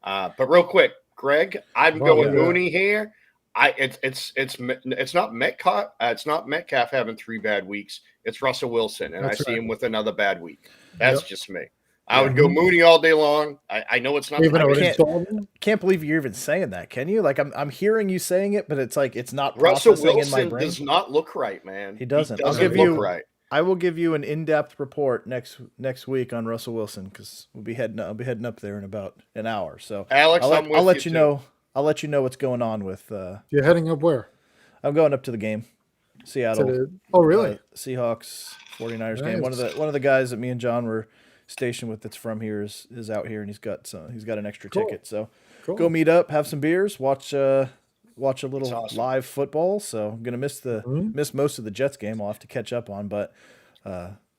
But real quick, Greg, I'm going Mooney here. It's not Metcalf. It's not Metcalf having 3 bad weeks. It's Russell Wilson, and I see him with another bad week. That's just me. I would go Mooney all day long. I know it's not. Even though can't believe you're even saying that, can you? Like I'm hearing you saying it, but it's like it's not Russell processing Wilson in my brain. does not look right, man. He doesn't. I'll give you right. I will give you an in-depth report next week on Russell Wilson because I'll be heading up there in about an hour. So Alex, I'll let you know. I'll let you know what's going on with. You're heading up where? I'm going up to the game, Seattle. Oh, really? Seahawks 49ers Nice. game. One of the guys that me and John were stationed with that's from here is out here, and he's got an extra ticket. So go meet up, have some beers, watch a little live football. So I'm gonna miss most of the Jets game. I'll have to catch up on, but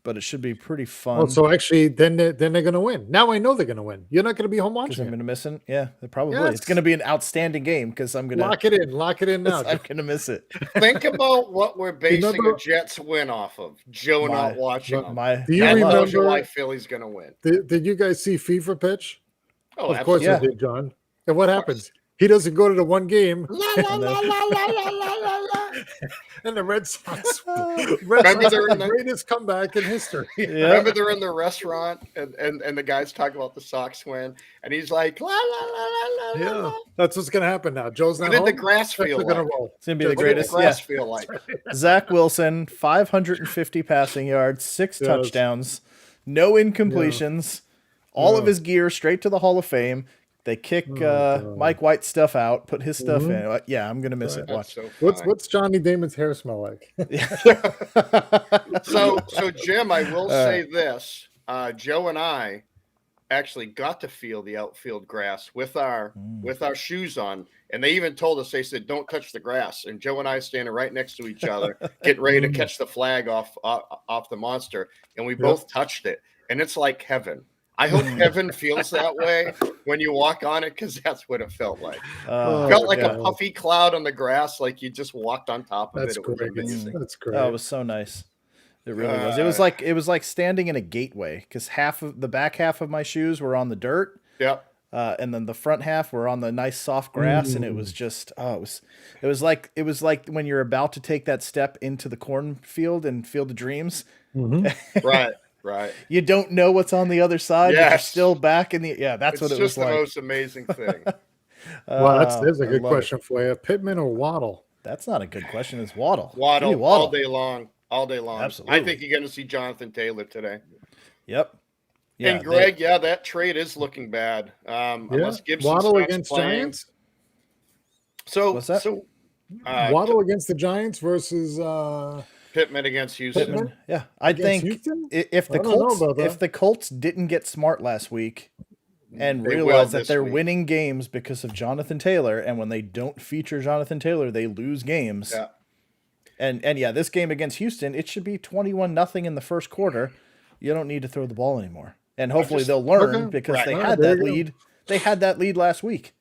it should be pretty fun. Oh, so actually, then they're gonna win. Now I know they're gonna win. You're not gonna be home watching. I'm gonna miss it. Yeah, probably. Yes. It's gonna be an outstanding game because I'm gonna lock it in now. I'm gonna miss it. Think about what we're basing a Jets win off of. Joe not watching them. Do you remember why Philly's gonna win? Did you guys see FIFA pitch? Oh, of course you did, John. And what happens? He doesn't go to the one game. And the Red Sox the greatest comeback in history. Yeah. Remember they're in the restaurant and the guys talk about the Sox win, and he's like, la, la, la, la, la, la. That's what's gonna happen now. Joe's not What home. did the grass feel like? It's gonna be the greatest. What did the grass feel like? Zach Wilson, 550 passing yards, 6 touchdowns, no incompletions, all of his gear straight to the Hall of Fame. They kick Mike White's stuff out, put his stuff in. Yeah, I'm gonna miss it. Watch. So what's Johnny Damon's hair smell like? so Jim, I will say this: Joe and I actually got to feel the outfield grass with our shoes on, and they even told us, they said, "Don't touch the grass." And Joe and I standing right next to each other, getting ready to catch the flag off the monster, and we both touched it, and it's like heaven. I hope heaven feels that way when you walk on it, because that's what it felt like. It felt like a puffy cloud on the grass, like you just walked on top of it. It was amazing. That's great. Oh, it was so nice. It really was. It was like standing in a gateway because the back half of my shoes were on the dirt. Yep. And then the front half were on the nice soft grass, and it was just it was like when you're about to take that step into the cornfield and Field of Dreams. Right. You don't know what's on the other side, but you're still back in the that's what it was like. It's just the most amazing thing. Well, there's a good question for you. Pittman or Waddle? That's not a good question. It's Waddle. Waddle all day long. Absolutely. I think you're going to see Jonathan Taylor today. Yep. Yeah, and Greg, that trade is looking bad. Unless Gibson Waddle against playing. Giants. So what's that? So Waddle against the Giants versus Pittman against Houston. Pittman? Yeah, I think Houston? if the Colts didn't get smart last week and realize that they're winning games because of Jonathan Taylor, and when they don't feature Jonathan Taylor, they lose games. Yeah. And this game against Houston, it should be 21-0 in the first quarter. You don't need to throw the ball anymore. And hopefully they'll learn because they had that lead. They had that lead last week.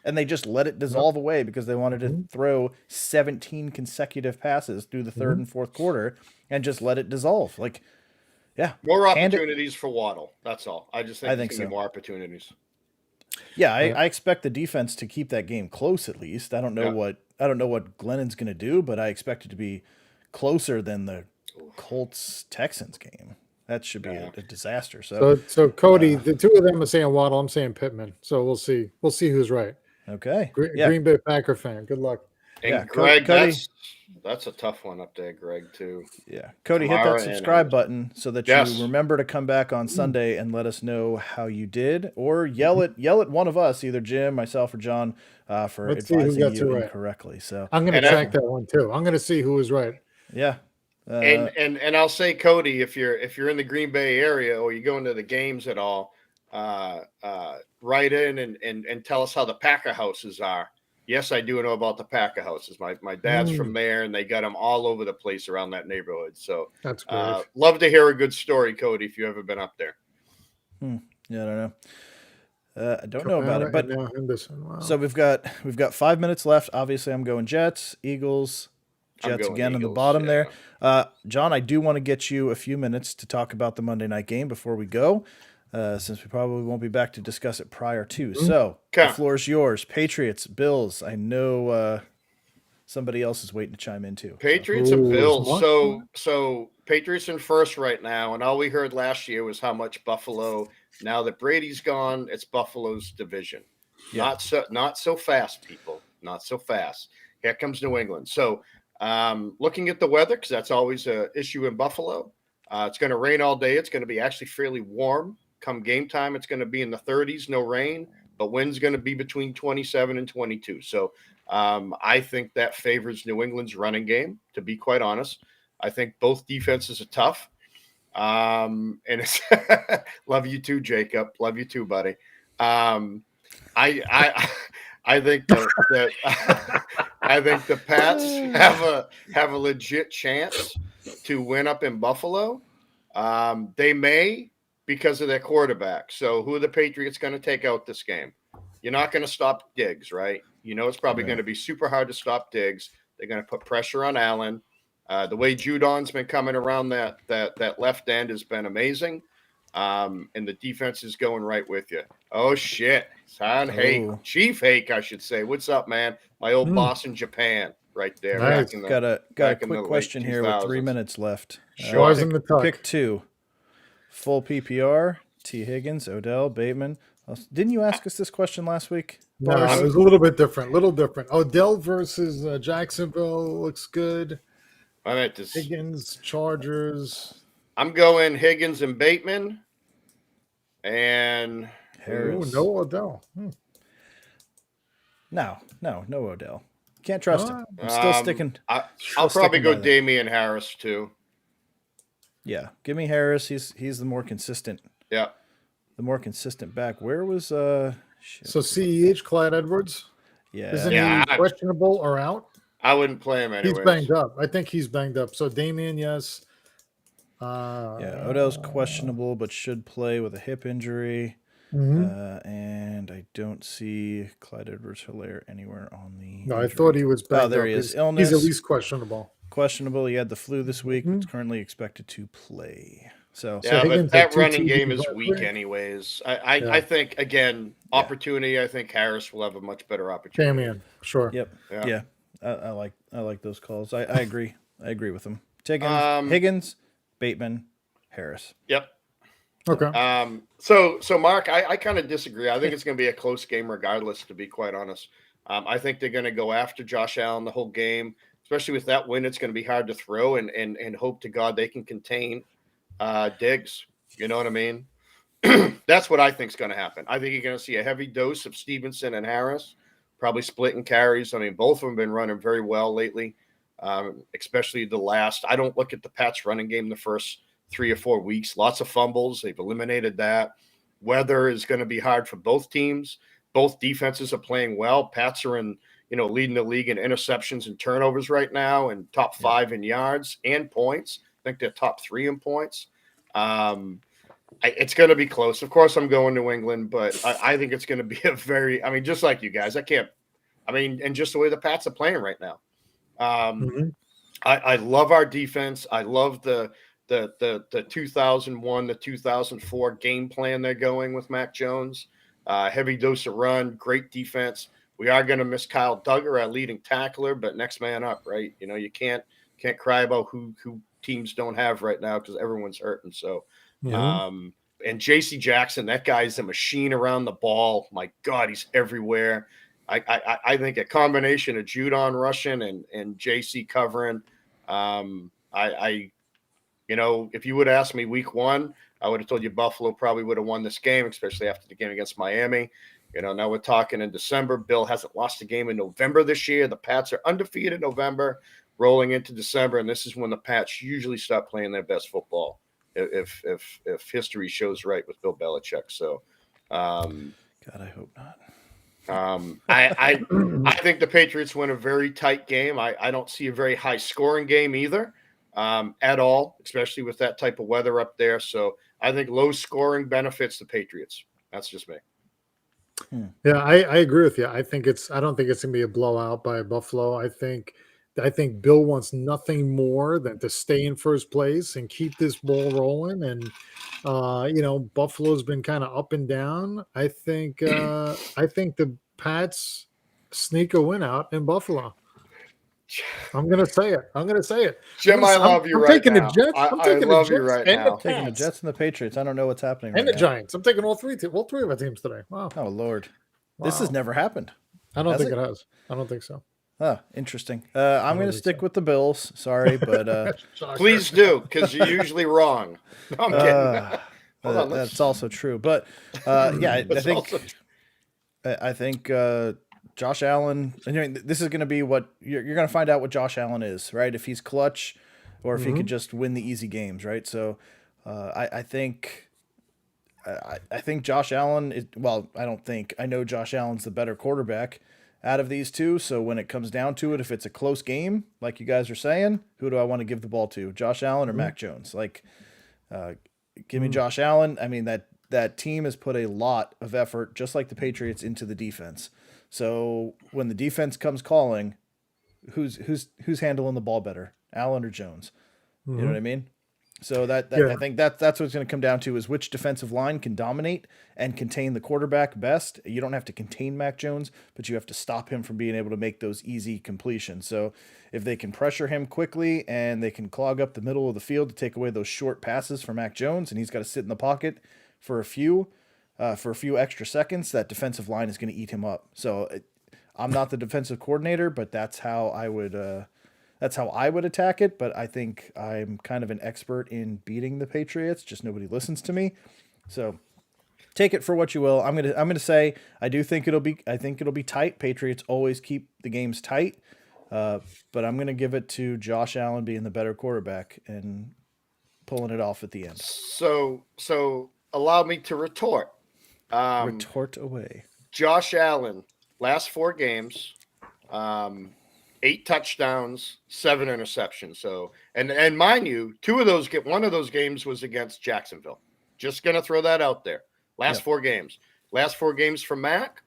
And they just let it dissolve away because they wanted to throw 17 consecutive passes through the third and fourth quarter and just let it dissolve. More opportunities for Waddle. That's all. I just think there's going to be more opportunities. Yeah, I expect the defense to keep that game close at least. I don't know what Glennon's going to do, but I expect it to be closer than the Colts Texans game. That should be a disaster. So Cody, the two of them are saying Waddle. I'm saying Pittman. So we'll see. We'll see who's right. Okay. Green Bay Packer fan. Good luck. And Greg, Cody, that's a tough one up there, Greg, too. Yeah. Cody, hit that subscribe button so that you remember to come back on Sunday and let us know how you did, or yell at one of us, either Jim, myself, or John, for advising you incorrectly. So I'm going to track that one too. I'm going to see who was right. Yeah. And I'll say, Cody, if you're in the Green Bay area or you go into the games at all, write in and tell us how the Packer houses are. Yes, I do know about the Packer houses. My dad's from there, and they got them all over the place around that neighborhood. So that's great. Love to hear a good story, Cody, if you've ever been up there. Yeah, I don't know. I don't know about it, but so we've got 5 minutes left. Obviously, I'm going Jets, Eagles. Jets again in the bottom there. John, I do want to get you a few minutes to talk about the Monday night game before we go, since we probably won't be back to discuss it prior to. So the floor is yours. Patriots, Bills. I know somebody else is waiting to chime in too. Patriots and Bills. So Patriots in first right now, and all we heard last year was how much Buffalo Now that Brady's gone, it's Buffalo's division. Yeah. Not so fast, people. Not so fast. Here comes New England. So looking at the weather, because that's always an issue in Buffalo. It's going to rain all day. It's going to be actually fairly warm. Come game time, it's going to be in the 30s, no rain, but wind's going to be between 27 and 22. So I think that favors New England's running game, to be quite honest. I think both defenses are tough. And it's love you too, Jacob. Love you too, buddy. I think that I think the Pats have a legit chance to win up in Buffalo. They may because of their quarterback. So who are the Patriots going to take out this game? You're not going to stop Diggs, right? You know it's probably going to be super hard to stop Diggs. They're going to put pressure on Allen. The way Judon's been coming around that left end has been amazing. And the defense is going right with you. Oh, shit. Chief Hake, I should say. What's up, man? My old boss in Japan right there. Nice. Got a quick question here with 3 minutes left. Sure. Pick two. Full PPR, T. Higgins, Odell, Bateman. Didn't you ask us this question last week? No, it was a little bit different. Odell versus Jacksonville looks good. I meant this. Higgins, Chargers. I'm going Higgins and Bateman. And Harris. Ooh, no Odell. No Odell. Can't trust him. I'm still sticking. I'll probably go Damian Harris too. Yeah, give me Harris. He's the more consistent. Yeah, the more consistent back. Where was So CEH, Clyde Edwards? Yeah. Isn't he questionable or out? I wouldn't play him anyway. He's banged up. I think he's banged up. So Damian, yes. Odell's questionable, but should play with a hip injury. Mm-hmm. And I don't see Clyde Edwards-Helaire anywhere on the No, injury. I thought he was banged up. There he is. Illness. He's at least questionable. He had the flu this week. It's currently expected to play. So but that running game is weak anyways. I think, again, opportunity, I think Harris will have a much better opportunity. Damian, sure. Yep. Yeah. I like those calls. I agree. I agree with them. Taking Higgins, Bateman, Harris. Yep. Okay. So Mark, I kind of disagree. I think it's going to be a close game regardless, to be quite honest. I think they're going to go after Josh Allen the whole game, especially with that win. It's going to be hard to throw and hope to God they can contain Diggs. You know what I mean? That's what I think is going to happen. I think you're going to see a heavy dose of Stevenson and Harris, probably splitting carries. I mean, both of them have been running very well lately, especially the last. I don't look at the Pats running game the first 3 or 4 weeks. Lots of fumbles. They've eliminated that. Weather is going to be hard for both teams. Both defenses are playing well. Pats are leading the league in interceptions and turnovers right now, and top 5 in yards and points. I think they're top 3 in points. It's going to be close. Of course, I'm going New England, but I think it's going to be just like you guys. And just the way the Pats are playing right now. I love our defense. I love the 2001 to 2004 game plan they're going with Mac Jones. Heavy dose of run, great defense. We are going to miss Kyle Duggar, our leading tackler, but next man up, right? You can't cry about who teams don't have right now because everyone's hurting. So, and J.C. Jackson, that guy's a machine around the ball. My God, he's everywhere. I think a combination of Judon rushing and J.C. covering. If you would have asked me week 1, I would have told you Buffalo probably would have won this game, especially after the game against Miami. Now we're talking in December. Bill hasn't lost a game in November this year. The Pats are undefeated in November, rolling into December, and this is when the Pats usually start playing their best football, if history shows right with Bill Belichick. So, God, I hope not. I think the Patriots win a very tight game. I don't see a very high scoring game either. At all, especially with that type of weather up there. So I think low scoring benefits the Patriots. That's just me. Yeah, I agree with you. I don't think it's gonna be a blowout by Buffalo. I think Bill wants nothing more than to stay in first place and keep this ball rolling. And Buffalo's been kind of up and down. I think the Pats sneak a win out in Buffalo. I'm gonna say it. Jim, I love you I'm right taking now. the Jets. I'm taking love the you Jets right and now. the Taking the Pats Jets and the Patriots. I don't know what's happening right and the now. Giants. I'm taking all three of our teams today. Wow. Oh Lord, this Wow. has never happened. I don't Has think it? it has. I don't think so. Oh, interesting. I'm going to think stick so. with the Bills. Sorry, but Shocker. Please do, because you're usually wrong. No, I'm kidding. Hold on, that's also true. But yeah, That's also I think Josh Allen. I mean, this is going to be what you're going to find out what Josh Allen is, right? If he's clutch, or if he could just win the easy games, right? So I think. I think Josh Allen is, well, I don't think. I know Josh Allen's the better quarterback out of these two. So when it comes down to it, if it's a close game, like you guys are saying, who do I want to give the ball to? Josh Allen or Mac Jones? Like, give me Josh Allen. I mean, that team has put a lot of effort, just like the Patriots, into the defense. So when the defense comes calling, who's handling the ball better, Allen or Jones? You know what I mean? So that Yeah. I think that's what it's going to come down to is which defensive line can dominate and contain the quarterback best. You don't have to contain Mac Jones, but you have to stop him from being able to make those easy completions. So if they can pressure him quickly and they can clog up the middle of the field to take away those short passes for Mac Jones, and he's got to sit in the pocket for a few extra seconds, that defensive line is going to eat him up. So I'm not the defensive coordinator, but that's how I would attack it, but I think I'm kind of an expert in beating the Patriots. Just nobody listens to me. So take it for what you will. I'm gonna say I think it'll be tight. Patriots always keep the games tight, but I'm gonna give it to Josh Allen being the better quarterback and pulling it off at the end. so allow me to retort. Retort away. Josh Allen, last 4 games, 8 touchdowns, 7 interceptions. So, and mind you, one of those games was against Jacksonville. Just gonna throw that out there. Last 4 games. Last 4 games for Mac,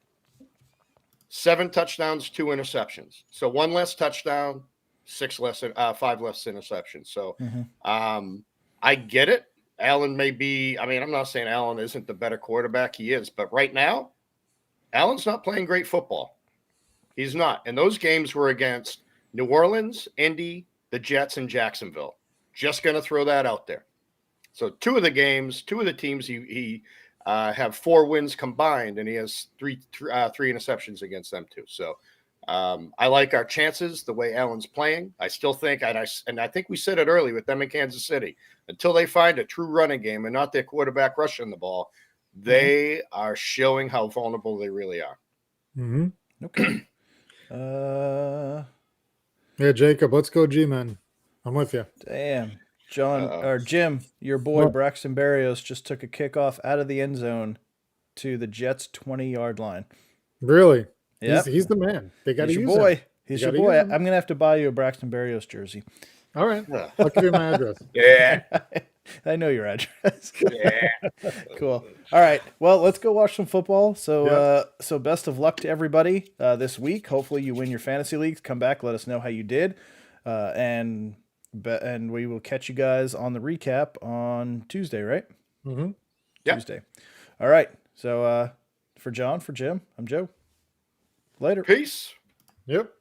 7 touchdowns, 2 interceptions. So 1 less touchdown, 5 less interceptions. So I get it. Allen may be, I mean, I'm not saying Allen isn't the better quarterback. He is, but right now, Allen's not playing great football. He's not. And those games were against New Orleans, Indy, the Jets, and Jacksonville. Just going to throw that out there. So 2 of the teams, he have 4 wins combined, and he has three interceptions against them too. So I like our chances the way Allen's playing. I still think, and I think we said it early with them in Kansas City, until they find a true running game and not their quarterback rushing the ball, they are showing how vulnerable they really are. Okay. Yeah, Jacob, let's go G-Man. I'm with you. Damn. Jim, your boy What? Braxton Berrios just took a kickoff out of the end zone to the Jets' 20-yard line. Really? Yep. He's the man. They got to He's use your boy. him. He's You your gotta boy. use I'm him. gonna have to buy you a Braxton Berrios jersey. All right. I'll give you my address. Yeah. I know your address. Yeah. Cool. All right. Well, let's go watch some football. So, Yeah. so best of luck to everybody this week. Hopefully, you win your fantasy leagues. Come back, let us know how you did, and we will catch you guys on the recap on Tuesday, right? Mm-hmm. Yep. Tuesday. All right. So, for John, for Jim, I'm Joe. Later. Peace. Yep.